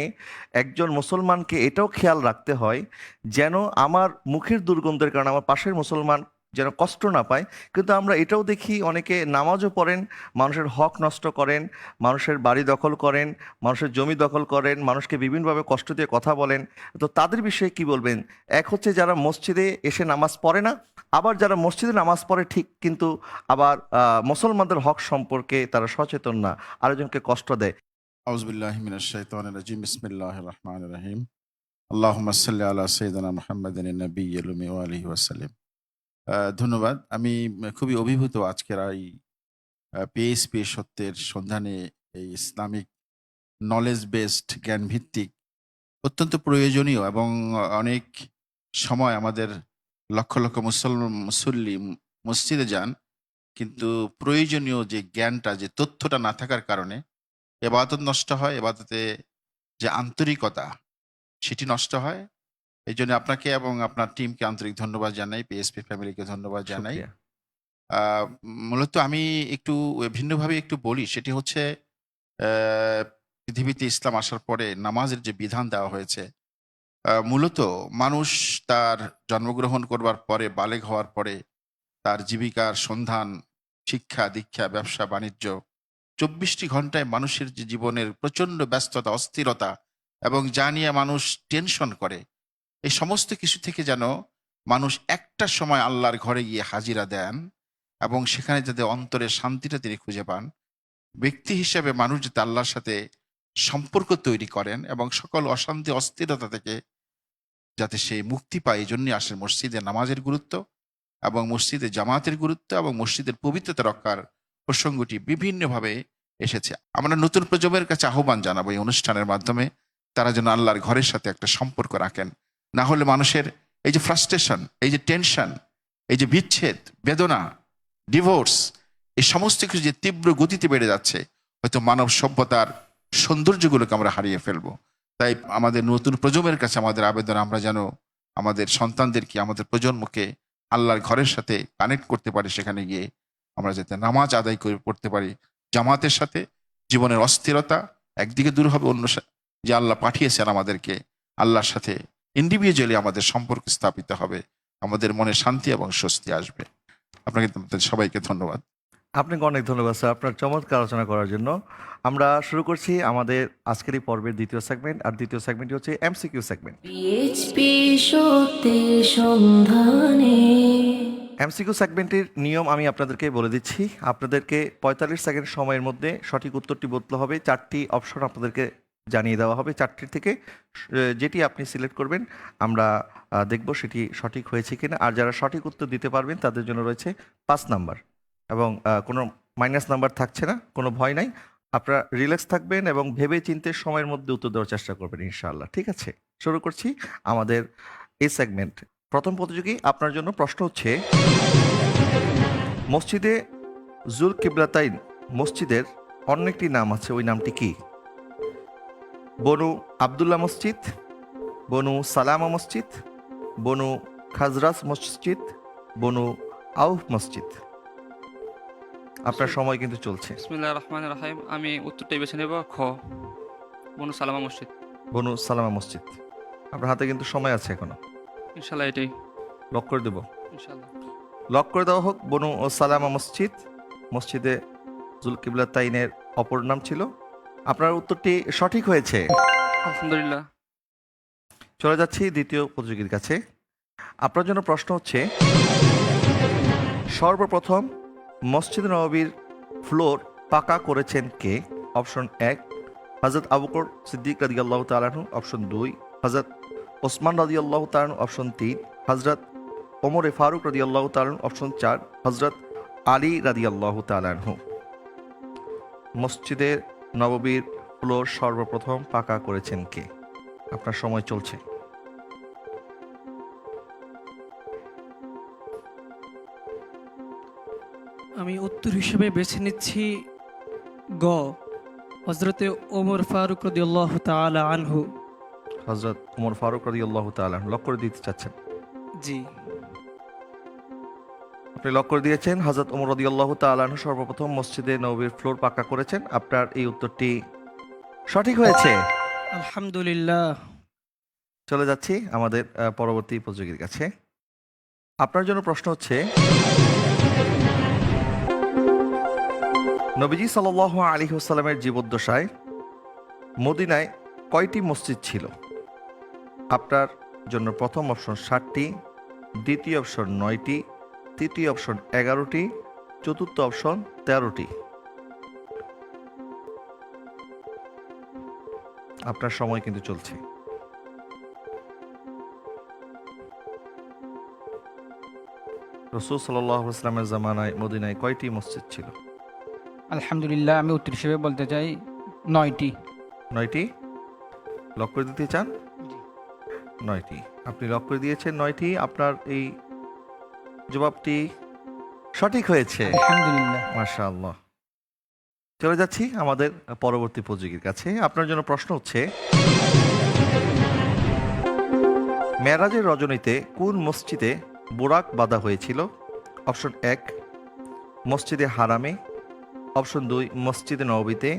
একজন মুসলমানকে এটাও খেয়াল রাখতে হয় যেন আমার মুখের দুর্গন্ধের কারণে আমার পাশের মুসলমান যেন কষ্ট না পায়। কিন্তু আমরা এটাও দেখি অনেকে নামাজও পড়েন, মানুষের হক নষ্ট করেন, মানুষের বাড়ি দখল করেন, মানুষের জমি দখল করেন, মানুষকে বিভিন্নভাবে কষ্ট দিয়ে কথা বলেন। তো তাদের বিষয়ে কি বলবেন? এক হচ্ছে যারা মসজিদে এসে নামাজ পড়ে না, আবার যারা মসজিদে নামাজ পড়ে ঠিক কিন্তু আবার মুসলমানদের হক সম্পর্কে তারা সচেতন না, আরেকজনকে কষ্ট দেয়। আউযুবিল্লাহি মিনাশ শাইতানির রাজিম। বিসমিল্লাহির রহমানির রহিম। আল্লাহুম্মা সাল্লি আলা সাইয়্যিদিনা মুহাম্মাদিন নাবিয়্যিল উম্মি ওয়া আলিহি ওয়া সাল্লাম। ধন্যবাদ। আমি খুবই অভিভূত আজকের এই পিএইচপি সত্যের সন্ধানে, এই ইসলামিক নলেজ বেসড জ্ঞান ভিত্তিক অত্যন্ত প্রয়োজনীয় এবং অনেক সময় আমাদের লক্ষ লক্ষ মুসল্লি মসজিদে যান, কিন্তু প্রয়োজনীয় যে জ্ঞানটা, যে তথ্যটা না থাকার কারণে এবাদত নষ্ট হয়, এবাদতে যে আন্তরিকতা সেটি নষ্ট হয়। এই জন্য আপনাকে এবং আপনার টিমকে আন্তরিক ধন্যবাদ জানাই, পিএসপি ফ্যামিলিকে ধন্যবাদ জানাই। শুকরিয়া। মূলত আমি একটু ভিন্নভাবে একটু বলি, সেটি হচ্ছে আহ, পৃথিবীতে ইসলাম আসার পরে নামাজের যে বিধান দেওয়া হয়েছে, মূলত মানুষ তার জন্মগ্রহণ করবার পরে, বালেগ হওয়ার পরে তার জীবিকার সন্ধান, শিক্ষা দীক্ষা, ব্যবসা বাণিজ্য, 24টি ঘন্টায় মানুষের যে জীবনের প্রচন্ড ব্যস্ততা, অস্থিরতা এবং যা নিয়ে মানুষ টেনশন করে, এই সমস্ত কিছু থেকে যেন মানুষ একটা সময় আল্লাহর ঘরে গিয়ে হাজিরা দেন এবং সেখানে যাতে অন্তরের শান্তিটা তিনি খুঁজে পান, ব্যক্তি হিসেবে মানুষ যাতে আল্লাহর সাথে সম্পর্ক তৈরি করেন এবং সকল অশান্তি অস্থিরতা থেকে যাতে সে মুক্তি পায়, এই জন্যই আসে মসজিদে নামাজের গুরুত্ব এবং মসজিদে জামাতের গুরুত্ব এবং মসজিদের পবিত্রতা রক্ষার প্রসঙ্গটি বিভিন্নভাবে এসেছে। আমরা নতুন প্রজন্মের কাছে আহ্বান জানাবো এই অনুষ্ঠানের মাধ্যমে, তারা যেন আল্লাহর ঘরের সাথে একটা সম্পর্ক রাখেন। না হলে মানুষের এই যে ফ্রাস্ট্রেশন, এই যে টেনশন, এই যে বিচ্ছেদ, বেদনা, ডিভোর্স, এই সমস্ত কিছু যে তীব্র গতিতে বেড়ে যাচ্ছে, হয়তো মানব সভ্যতার সৌন্দর্যগুলোকে আমরা হারিয়ে ফেলবো। তাই আমাদের নতুন প্রজন্মের কাছে আমাদের আবেদন, আমরা যেন আমাদের সন্তানদেরকে, আমাদের প্রজন্মকে আল্লাহর ঘরের সাথে কানেক্ট করতে পারি, সেখানে গিয়ে আমরা যাতে নামাজ আদায় করে পড়তে পারি জামাতের সাথে। জীবনের অস্থিরতা একদিকে দূর হবে, অন্য যে আল্লাহ পাঠিয়েছেন আমাদেরকে, আল্লাহর সাথে ইন্ডিভিজুয়ালি আমাদের সম্পর্ক স্থাপিত হবে, আমাদের মনে শান্তি এবং স্বস্তি আসবে। আপনাকে সবাইকে ধন্যবাদ। আপনাকে অনেক ধন্যবাদ স্যার আপনার চমৎকার আলোচনা করার জন্য। আমরা শুরু করছি আমাদের আজকের এই পর্বের দ্বিতীয় সেগমেন্ট, আর দ্বিতীয় সেগমেন্টটি হচ্ছে এমসিকিউ সেগমেন্ট। পিএইচপি সত্যের সন্ধানে। এমসিকিউ সেগমেন্টের নিয়ম আমি আপনাদেরকে বলে দিচ্ছি। আপনাদেরকে 45 সেকেন্ড সময়ের মধ্যে সঠিক উত্তরটি বলতে হবে। 4টি অপশন আপনাদেরকে জানিয়ে দেওয়া হবে। 4টির থেকে যেটি আপনি সিলেক্ট করবেন আমরা দেখব সেটি সঠিক হয়েছে কিনা। আর যারা সঠিক উত্তর দিতে পারবেন তাদের জন্য রয়েছে 5 নাম্বার এবং কোনো মাইনাস নাম্বার থাকছে না, কোনো ভয় নাই। আপনারা রিল্যাক্স থাকবেন এবং ভেবে চিন্তে সময়ের মধ্যে উত্তর দেওয়ার চেষ্টা করবেন ইনশাআল্লাহ। ঠিক আছে, শুরু করছি আমাদের এই সেগমেন্ট। প্রথম প্রতিযোগী, আপনার জন্য প্রশ্ন হচ্ছে মসজিদে জুল কিবলাতাইন মসজিদের অন্য একটি নাম আছে, ওই নামটি কি? বনু আবদুল্লাহ মসজিদ, বনু সালামা মসজিদ, বনু খাজরাস মসজিদ, বনু আউফ মসজিদ। আপনার সময় কিন্তু চলছে। বিসমিল্লাহ রহমান রাহিম। আমি উত্তরটাই বেছে নেব, খ, বনু সালামা মসজিদ। বনু সালামা মসজিদ। আপনার হাতে কিন্তু সময় আছে এখনো। ইনশাল্লাহ এটাই। লক করে দেব। ইনশাল্লাহ। লক করে দেওয়া হোক। বনু সালামা মসজিদ মসজিদে জুলকিবলাতাইনের অপর নাম ছিল। আপনার উত্তরটি সঠিক হয়েছে। আলহামদুলিল্লাহ। চলে যাচ্ছি দ্বিতীয় প্রতিযোগীর কাছে। আপনার জন্য প্রশ্ন হচ্ছে, সর্বপ্রথম মসজিদ নববীর ফ্লোর পাকা করেছেন কে? অপশন 1 হযরত আবু বকর সিদ্দিক রাদিয়াল্লাহু তাআলা আনহু, অপশন 2 হযরত ওসমান রাদিয়াল্লাহু তাআলা আনহু, অপশন 3 হযরত ওমর ফারুক রাদিয়াল্লাহু তাআলা আনহু, অপশন 4 হযরত আলী রাদিয়াল্লাহু তাআলা আনহু। মসজিদের নববীর ফ্লোর সর্বপ্রথম পাকা করেছেন কে? আপনার সময় চলছে। আমি উত্তর হিসেবে বেছে নিচ্ছি গ, হজরতে ওমর ফারুক রাদিয়াল্লাহু তাআলা আনহু। হযরত ওমর ফারুক রাদিয়াল্লাহু তাআলা আনহু। লক করে দিতে চাচ্ছেন? জি। আপনি লক করে দিয়েছেন। হযরত ওমর রাদিয়াল্লাহু তাআলা আনহু সর্বপ্রথম মসজিদে নববীর ফ্লোর পাকা করেছেন। আপনার এই উত্তরটি সঠিক হয়েছে। আলহামদুলিল্লাহ। চলে যাচ্ছি আমাদের পরবর্তী প্রতিযোগীর কাছে। আপনার জন্য প্রশ্ন হচ্ছে, নবীজি সাল্লাল্লাহু আলাইহি ওয়াসাল্লামের জীবদ্দশায় মদিনায় কয়টি মসজিদ ছিল? আপনার জন্য প্রথম অপশন 7টি, দ্বিতীয় অপশন 9টি, তৃতীয় অপশন 11টি, চতুর্থ অপশন 13টি। আপনার সময় কিন্তু চলছে। রাসূল সাল্লাল্লাহু আলাইহি ওয়াসাল্লামের জামানায় মদিনায় কয়টি মসজিদ ছিল? আলহামদুলিল্লাহ, আমি উত্তর হিসেবে বলতে চাই 9টি। 9টি? লক করে দিতে চান? 9টি। আপনি লক করে দিয়েছেন 9টি। আপনার এই জবাবটি সঠিক হয়েছে। আলহামদুলিল্লাহ। মাশাআল্লাহ। চলে যাচ্ছি আমাদের পরবর্তী প্রতিযোগীর কাছে। আপনার জন্য প্রশ্ন হচ্ছে, মেরাজের রজনীতে কোন মসজিদে বোরাক বাঁধা হয়েছিল? অপশন 1 মসজিদে হারামে, অপশন 2 মসজিদে নববীতে,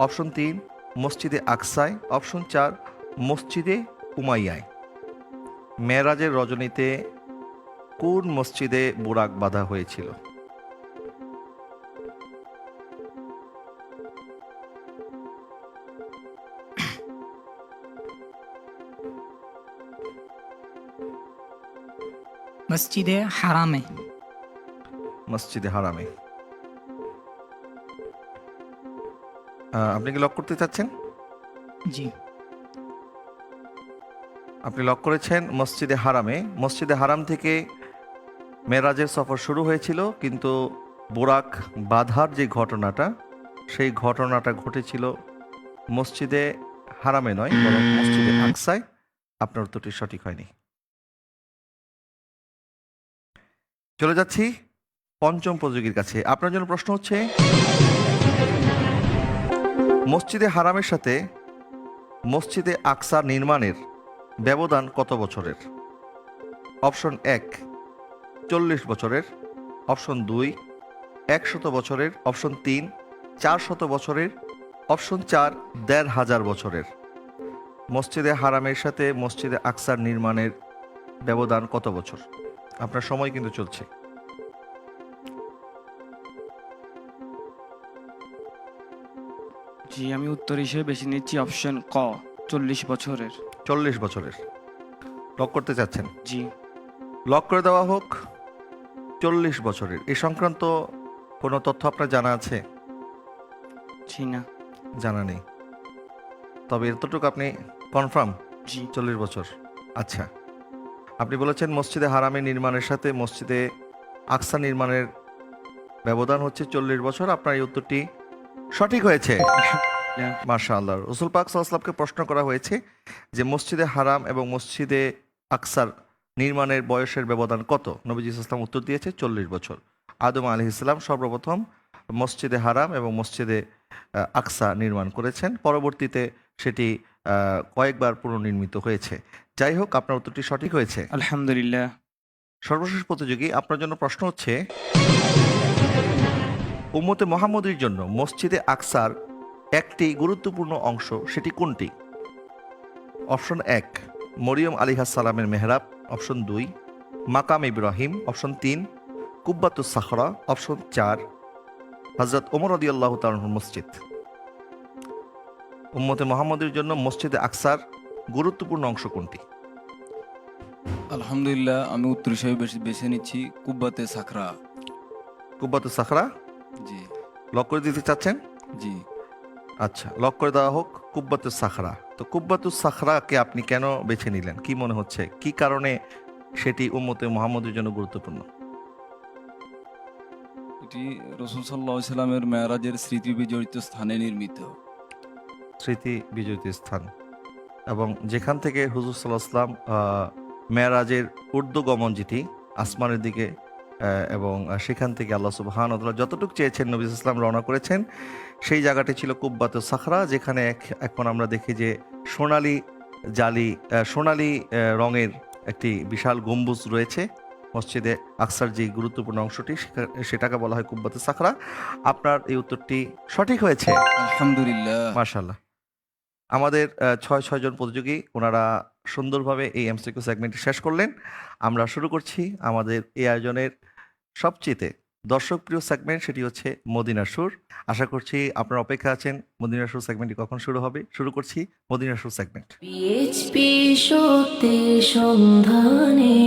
অপশন 3 মসজিদে আকসায়, অপশন 4 মসজিদে উমাইয়ায়। মেরাজের রজনীতে কোন মসজিদে বোরাক বাঁধা হয়েছিল? মসজিদে হারামে। মসজিদে হারামে। আপনি কি লক করতে চাচ্ছেন? জি। আপনি লক করেছেন মসজিদে হারামে। মসজিদে হারাম থেকে মেরাজের সফর শুরু হয়েছিল, কিন্তু বোরাক বাঁধার যে ঘটনাটা, সেই ঘটনাটা ঘটেছিল মসজিদে হারামে নয়, বরং মসজিদে আকসায়। আপনার উত্তরটি সঠিক হয়নি। চলে যাচ্ছি পঞ্চম প্রতিযোগীর কাছে। আপনার জন্য প্রশ্ন হচ্ছে, মসজিদে হারামের সাথে মসজিদে আকসা নির্মাণের ব্যবধান কত বছরের? অপশন 1 40 বছরের, অপশন 2 100 বছরের, অপশন 3 400 বছরের, অপশন 4 1500 বছরের। মসজিদে হারামের সাথে মসজিদে আকসার নির্মাণের ব্যবধান কত বছর? আপনার সময় কিন্তু চলছে। জি, আমি উত্তর হিসেবে বেছে নিচ্ছি অপশন ক, 40 বছরের। 40 বছরের। লক করতে চাচ্ছেন? জি। লক করে দেওয়া হোক 40 বছরের। এ সংক্রান্ত কোনো তথ্য আপনার জানা আছে? জি না। জানা নেই। তবে এতটুকু আপনি কনফার্ম? জি। 40 বছর। আচ্ছা, আপনি বলেছেন মসজিদে হারামে নির্মাণের সাথে মসজিদে আকসা নির্মাণের ব্যবধান হচ্ছে 40 বছর। আপনার এই উত্তরটি সঠিক হয়েছে। মাশাআল্লাহ। রাসূল পাক সাল্লাল্লাহু আলাইহি ওয়াসাল্লামকে প্রশ্ন করা হয়েছে যে মসজিদে হারাম এবং মসজিদে আকসার নির্মাণের বয়সের ব্যবধান কত? নবীজি ইসলাম উত্তর দিয়েছে 40 বছর। আদম আলাইহিস সালাম সর্বপ্রথম মসজিদে হারাম এবং মসজিদে আকসা নির্মাণ করেছেন, পরবর্তীতে সেটি কয়েকবার পুনর্নির্মিত হয়েছে। যাই হোক, আপনার উত্তরটি সঠিক হয়েছে। আলহামদুলিল্লাহ। সর্বশেষ প্রতিযোগী, আপনার জন্য প্রশ্ন হচ্ছে, উম্মতে মুহাম্মদের জন্য মসজিদে আকসার একটি গুরুত্বপূর্ণ অংশ, সেটি কোনটি? অপশন 1 মরিয়ম আলাইহিস সালামের মেহরাব, অপশন 2 মাকাম ইব্রাহিম, অপশন 3 কুব্বাতুস সাখরা, অপশন 4 হযরত ওমর রাদিয়াল্লাহু তাআলা আনহুর মসজিদ। উম্মতে মুহাম্মদের জন্য মসজিদে আকসার গুরুত্বপূর্ণ অংশ কোনটি? আলহামদুলিল্লাহ, আমি উত্তর হিসেবে বেছে নিচ্ছি কুব্বাতে সাখরা। কুব্বাতুস সাখরা জি লক করে দিতে চাচ্ছেন? জি। আচ্ছা, লক করে দেওয়া হোক কুব্বাতুস সাখরা। তো কুব্বাতুস সাখরাকে আপনি কেন বেছে নিলেন? কি মনে হচ্ছে, কি কারণে সেটি উম্মতে মুহাম্মদের জন্য গুরুত্বপূর্ণ? এটি রাসূল সাল্লাল্লাহু আলাইহি সাল্লামের মেরাজের স্মৃতি বিজড়িত স্থানে নির্মিত। স্মৃতি বিজড়িত স্থান, এবং যেখান থেকে হুজুর সাল্লাল্লাহু আলাইহি ওয়াসাল্লাম মেরাজের ঊর্ধ্বগমন, যেটি আসমানের দিকে, এবং সেখান থেকে আল্লাহ সুবহানাহু ওয়া তাআলা যতটুকু চেয়েছেন নবী সাল্লাল্লাহু আলাইহি ওয়াসাল্লাম রওনা করেছেন, সেই জায়গাটি ছিল কুব্বাতুস সাখরা, যেখানে এখন আমরা দেখি যে সোনালি রঙের একটি বিশাল গম্বুজ রয়েছে মসজিদে আকসার। যে গুরুত্বপূর্ণ অংশটি সেটাকে বলা হয় কুব্বাতুস সাখরা। আপনার এই উত্তরটি সঠিক হয়েছে। আলহামদুলিল্লাহ। মাশাআল্লাহ। আমাদের ৬ জন প্রতিযোগী, ওনারা সুন্দরভাবে এই এমসিকিউ সেগমেন্টটি শেষ করলেন। আমরা শুরু করছি আমাদের এই আয়োজনের সবচেয়ে দর্শকপ্রিয় সেগমেন্ট, সেটি হচ্ছে মদিনার সুর। আশা করছি আপনারা অপেক্ষা আছেন মদিনার সুর সেগমেন্টটি কখন শুরু হবে। শুরু করছি মদিনার সুর সেগমেন্ট। পিএইচপি সত্যের সন্ধানে।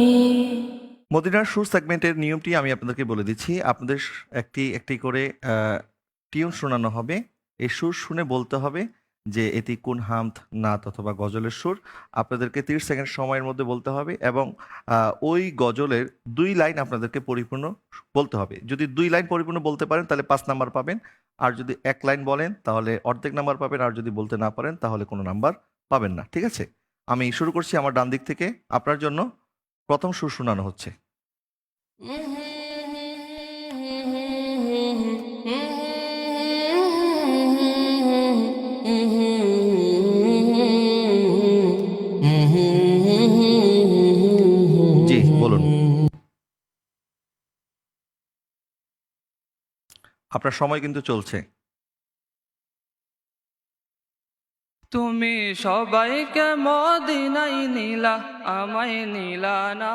মদিনার সুর সেগমেন্টের নিয়মটি আমি আপনাদেরকে বলে দিচ্ছি। আপনাদের একটি করে টিউন শোনানো হবে। এই সুর শুনে বলতে হবে যে এটি কোন হামদ, নাত অথবা গজলের সুর। আপনাদেরকে 30 সেকেন্ড সময়ের মধ্যে বলতে হবে, এবং ওই গজলের 2 লাইন আপনাদেরকে পরিপূর্ণ বলতে হবে। যদি 2 লাইন পরিপূর্ণ বলতে পারেন তাহলে 5 নাম্বার পাবেন, আর যদি 1 লাইন বলেন তাহলে অর্ধেক নাম্বার পাবেন, আর যদি বলতে না পারেন তাহলে কোনো নাম্বার পাবেন না। ঠিক আছে? আমি শুরু করছি আমার ডান দিক থেকে। আপনার জন্য প্রথম সুর শোনানো হচ্ছে। জি বলুন। আপনার সময় কিন্তু চলছে। তুমি সবাইকে মদিনায় নিলা, আমায় নিলা না।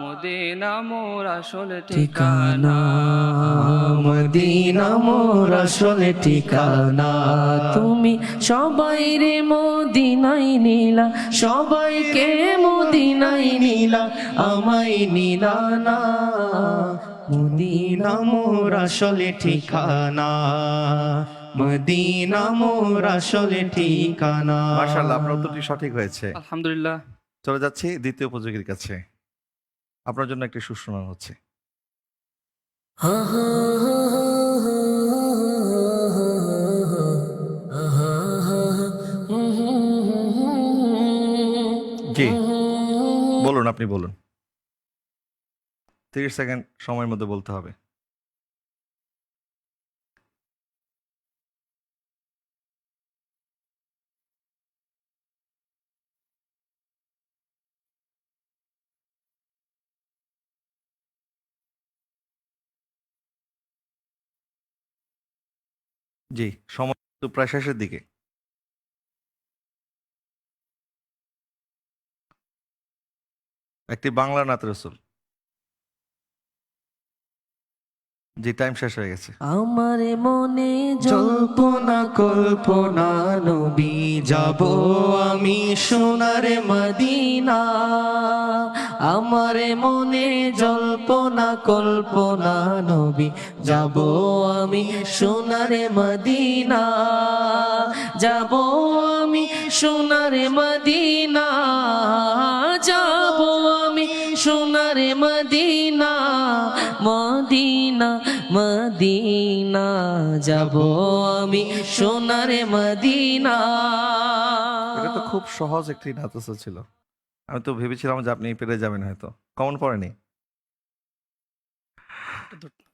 মদিনা মোর আসল ঠিকানা, মদিনা মোর আসল ঠিকানা। তুমি সবাই রে মদিনায় নিলা, সবাইকে মদিনায় নিলা, আমায় নিলা না। মদিনা মোর আসল ঠিকানা, মদিনা মোর আসল ঠিকানা। মাশাআল্লাহ, আপনার উত্তরটি সঠিক হয়েছে। আলহামদুলিল্লাহ। চলে যাচ্ছি দ্বিতীয় উপযোগীর কাছে। আপনার জন্য একটি সুর শোনানো হচ্ছে। জি বলুন, আপনি বলুন। 30 সেকেন্ড সময়ের মধ্যে বলতে হবে। জি, সময় তো প্রায় শেষের দিকে। একটি বাংলা নাত রসুল। জি, টাইম শেষ হয়ে গেছে। আমার মনে জল্পনা কল্পনা, নবী যাব আমি সোনার মদিনা। আমার মনে জল্পনা কল্পনা, নবী যাব আমি সোনার মদিনা। যাব আমি সোনার মদিনা, যাব আমি সোনার মদিনা। মদিনা মদিনা যাব আমি সোনার মদিনা। এটা তো খুব সহজ একটি নাত রসুল ছিল। আমি তো ভেবেছিলাম যে আপনি পেরে যাবেন হয়তো। কমন পড়েনি?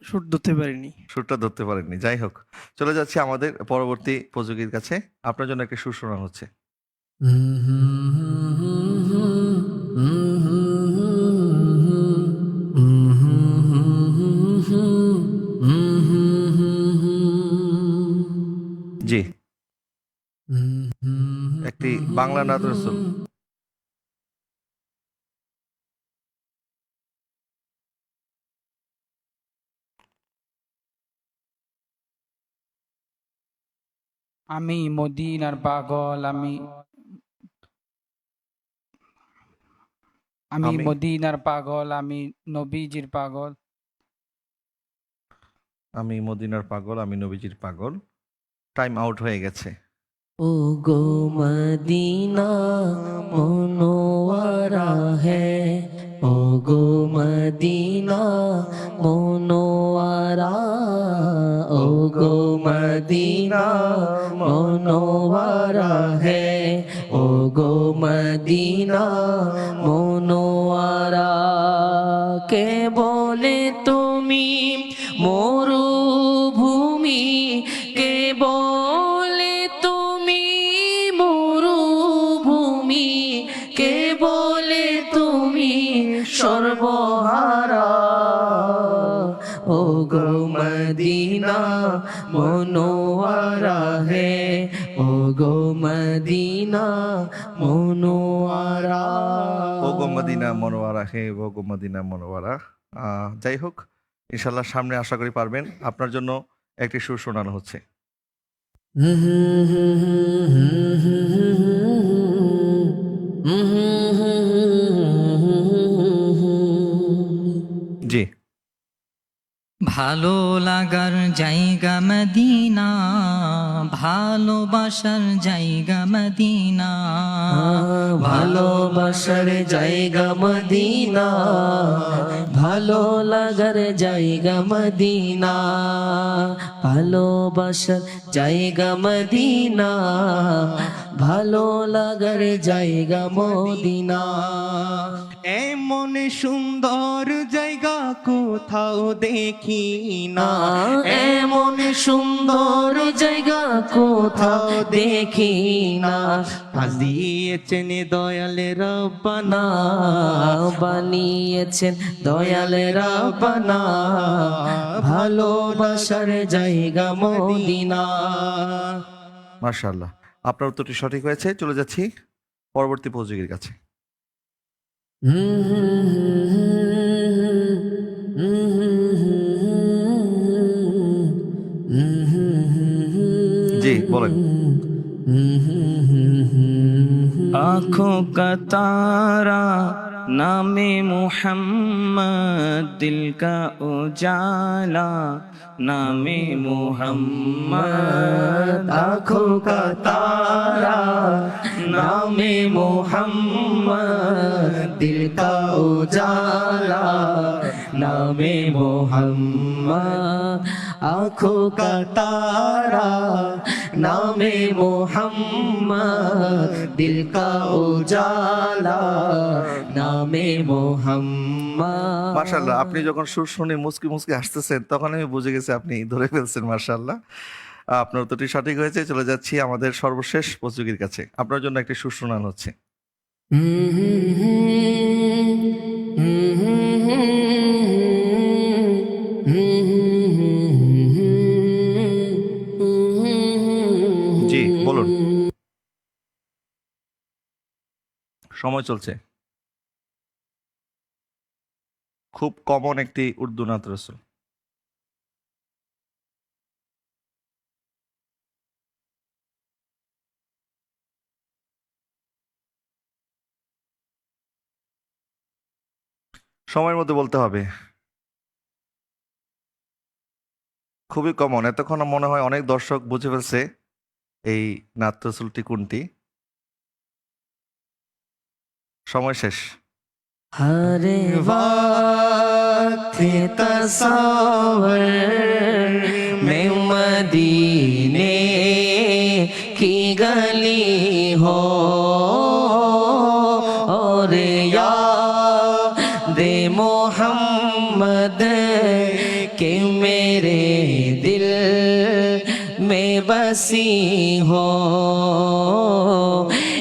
সুর ধরতে পারিনি। সুরটা ধরতে পারেননি। যাই হোক, চলে যাচ্ছি আমাদের পরবর্তী উপযোগীর কাছে। আপনার জন্য একটা সুর শোনানো হচ্ছে। জি, একটি বাংলা নাত রসুল। আমি মদিনার পাগল, আমি আমি মদিনার পাগল, আমি নবীজির পাগল। আমি মদিনার পাগল, আমি নবীজির পাগল। টাইম আউট হয়ে গেছে। ও গো মদিনা মনোয়ারা है ओ गो मदीना मनोवारा ओ गो मदीना मनोवारा है ओ गो मदीना मनोवारा के बोले तुमी मरुभूमि के बोले तुमी मरुभूमि के बोले तुमी सर्वहारा ओ गो मदीना मनोवारा है ओ गो मदीना मनोवारा ও গো মদিনা মনোয়ারা হে ও গো মদিনা মনোয়ারা। যাই হোক, ইনশাল্লাহ সামনে আশা করি পারবেন। আপনার জন্য একটি সুর শোনানো হচ্ছে। জি, ভালো লাগার জায়গা মদিনা, ভালোবাসার জায়গা মদিনা, ভালোবাসার জায়গা মদিনা ভালো লাগার জায়গা মদিনা ভালোবাসার জায়গা মদিনা ভালো লাগার জায়গা মদিনা এমন সুন্দর জায়গা কোথাও দেখি না এমন সুন্দর জায়গা কোথাও দেখি না দিয়েছেন দয়াল রব্বানা বানিয়েছেন দয়াল রব্বানা ভালোবাসার জায়গা মদিনা মাশাআল্লাহ, আপনার উত্তরটি সঠিক হয়েছে। চলে যাচ্ছি পরবর্তী উপযোগীর কাছে। জি, বলেন। आँखों का तारा नामे मोहम्मद, दिल का उजाला नामे मोहम्मद। आँखों का तारा नामे मोहम्मद दिल का उजाला नामे मोहम्मद आँखों का तारा नामे मोहम्मद दिल का उजाला नामे मोहम्मद মাশাআল্লাহ, আপনি যখন সুর শুনে মুচকি মুচকি হাসতেছেন তখন আমি বুঝে গেছি আপনি ধরে ফেলছেন। মাশাআল্লাহ, আপনার উত্তরটি সঠিক হয়েছে। চলে যাচ্ছি আমাদের সর্বশেষ উপযোগীর কাছে। আপনার জন্য একটি সুর শোনানো হচ্ছে। জি, বলুন। সময় চলছে। খুব কমন একটি উর্দু নাত রসুল। সময়ের মধ্যে বলতে হবে। খুবই কমন। এতক্ষণ মনে হয় অনেক দর্শক বুঝে ফেলছে এই নাত রসুলটি কোনটি। সময় শেষ। हर वक्त तस्वर में मदीने की गली हो और मसीह हो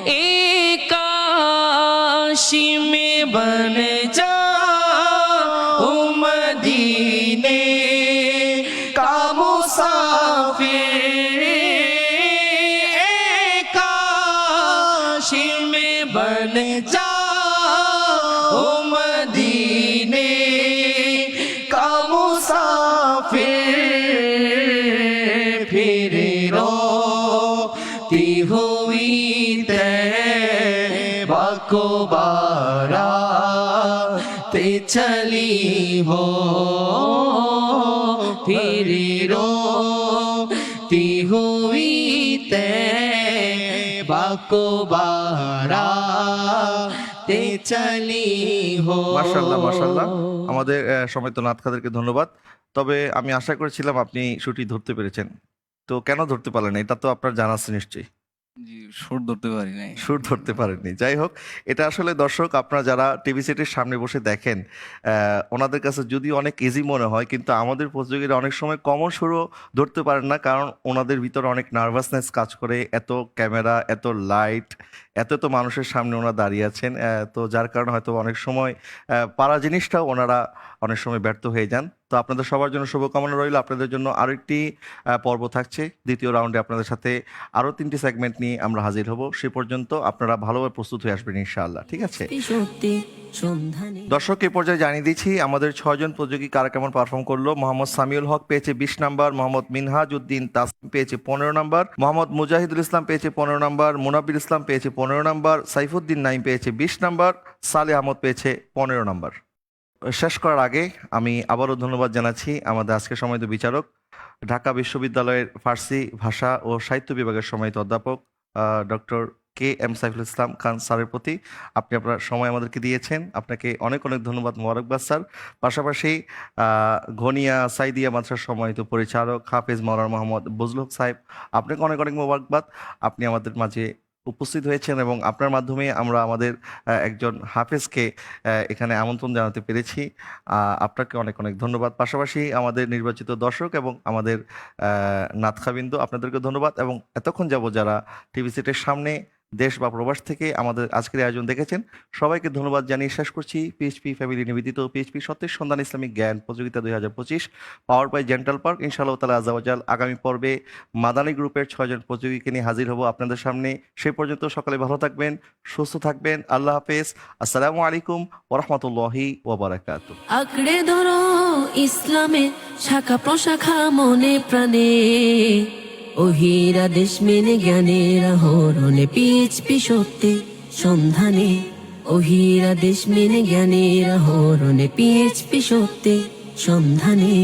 एक काशी में बन जाओ मदीने का मुसाफिर एक काशी में बन जाओ मदीने का मुसाफिर फिर रोती हुई तैबा को बाराते चली हो फिर रोती हुई तैबा को बाराते चली हो। মাশাআল্লাহ মাশাআল্লাহ। আমাদের সম্মানিত নাতখাদেরকে ধন্যবাদ। তবে আমি আশা করেছিলাম আপনি সুরটি ধরতে পেরেছেন। তো কেন ধরতে পারলেন না? এটা তো আপনার জানা আছে নিশ্চয়ই। জি, সুর ধরতে পারি নাই। সুর ধরতে পারেননি। যাই হোক, এটা আসলে দর্শক আপনারা যারা টিভি সেটের সামনে বসে দেখেন, ওনাদের কাছে যদিও অনেক ইজি মনে হয়, কিন্তু আমাদের প্রতিযোগীরা অনেক সময় কমন সুরও ধরতে পারেন না, কারণ ওনাদের ভিতরে অনেক নার্ভাসনেস কাজ করে। এত ক্যামেরা, এত লাইট, এত তো মানুষের সামনে ওনারা দাঁড়িয়ে আছেন, তো যার কারণে হয়তো অনেক সময় পারা জিনিসটাও ওনারা অনেক সময় ব্যর্থ হয়ে যান। তো আপনাদের সবার জন্য শুভকামনা রইল। আপনাদের জন্য আরও একটি পর্ব থাকছে। দ্বিতীয় রাউন্ডে আপনাদের সাথে আরও 3টি সেগমেন্ট নিয়ে আমরা হাজির হব। সে পর্যন্ত আপনারা ভালোভাবে প্রস্তুত হয়ে আসবেন ইনশাআল্লাহ। ঠিক আছে দর্শক, এই পর্যায়ে জানিয়ে দিচ্ছি আমাদের 6 জন প্রতিযোগী কারা কেমন পারফর্ম করলো। মোহাম্মদ সামিউল হক পেয়েছে 20 নাম্বার, মোহাম্মদ মিনহাজ উদ্দিন তাসিম পেয়েছে 15 নাম্বার, মোহাম্মদ মুজাহিদুল ইসলাম পেয়েছে 15 নাম্বার, মুনাব্বির ইসলাম পেয়েছে 15 নাম্বার, সাইফুদ্দিন নাইম পেয়েছে 20 নাম্বার, সালে আহমদ পেয়েছে 15 নাম্বার। শেষ করার আগে আমি আবারও ধন্যবাদ জানাচ্ছি আমাদের আজকের সম্মানিত বিচারক, ঢাকা বিশ্ববিদ্যালয়ের ফার্সি ভাষা ও সাহিত্য বিভাগের সম্মানিত অধ্যাপক ডক্টর KM সাইফুল ইসলাম খান স্যারের প্রতি। আপনি আপনার সময় আমাদেরকে দিয়েছেন, আপনাকে অনেক অনেক ধন্যবাদ, মোবারকবাদ স্যার। পাশাপাশি ঘনিয়া সাইদিয়া মাদ্রাসার সম্মানিত পরিচালক হাফেজ মাওলানা মোহাম্মদ বজলুল হক সাহেব, আপনাকে অনেক অনেক মোবারকবাদ। আপনি আমাদের মাঝে উপস্থিত হয়েছেন এবং আপনার মাধ্যমে আমরা আমাদের একজন হাফেজকে এখানে আমন্ত্রণ জানাতে পেরেছি। আপনাকে অনেক অনেক ধন্যবাদ। পাশাপাশি আমাদের নির্বাচিত দর্শক এবং আমাদের নাতখাবিন্দ, আপনাদেরকে ধন্যবাদ। এবং এতক্ষণ যাবত যারা টিভি সেটের সামনে দেশ বা প্রবাস থেকে আমাদের আজকের আয়োজন দেখেছেন, সবাইকে ধন্যবাদ জানিয়ে শেষ করছি। পিএইচপি ফ্যামিলি নিবেদিত পিএইচপি সত্যের সন্ধান ইসলামিক জ্ঞান প্রতিযোগিতা 2025 পাওয়ার বাই জেন্টাল পার্ক। ইনশাআল্লাহ তাআলা আযাওয়াজাল আগামী পর্বে মাদানী গ্রুপের 6 জন প্রতিযোগীকে নিয়ে হাজির হব আপনাদের সামনে। সে পর্যন্ত সকালে ভালো থাকবেন, সুস্থ থাকবেন। আল্লাহ হাফেজ। আসসালামু আলাইকুম ওয়া রাহমাতুল্লাহি ওয়া বারাকাতুহু। আঁকড়ে ধরো ইসলামের শাখা প্রশাখা মনে প্রাণে, ওহিরা দেশ মেনে জ্ঞানের আহরণে পিএইচপি সত্যি সন্ধানে, ওহিরা দেশ মেনে জ্ঞানের আহরণে পিএইচপি সত্যি সন্ধানে।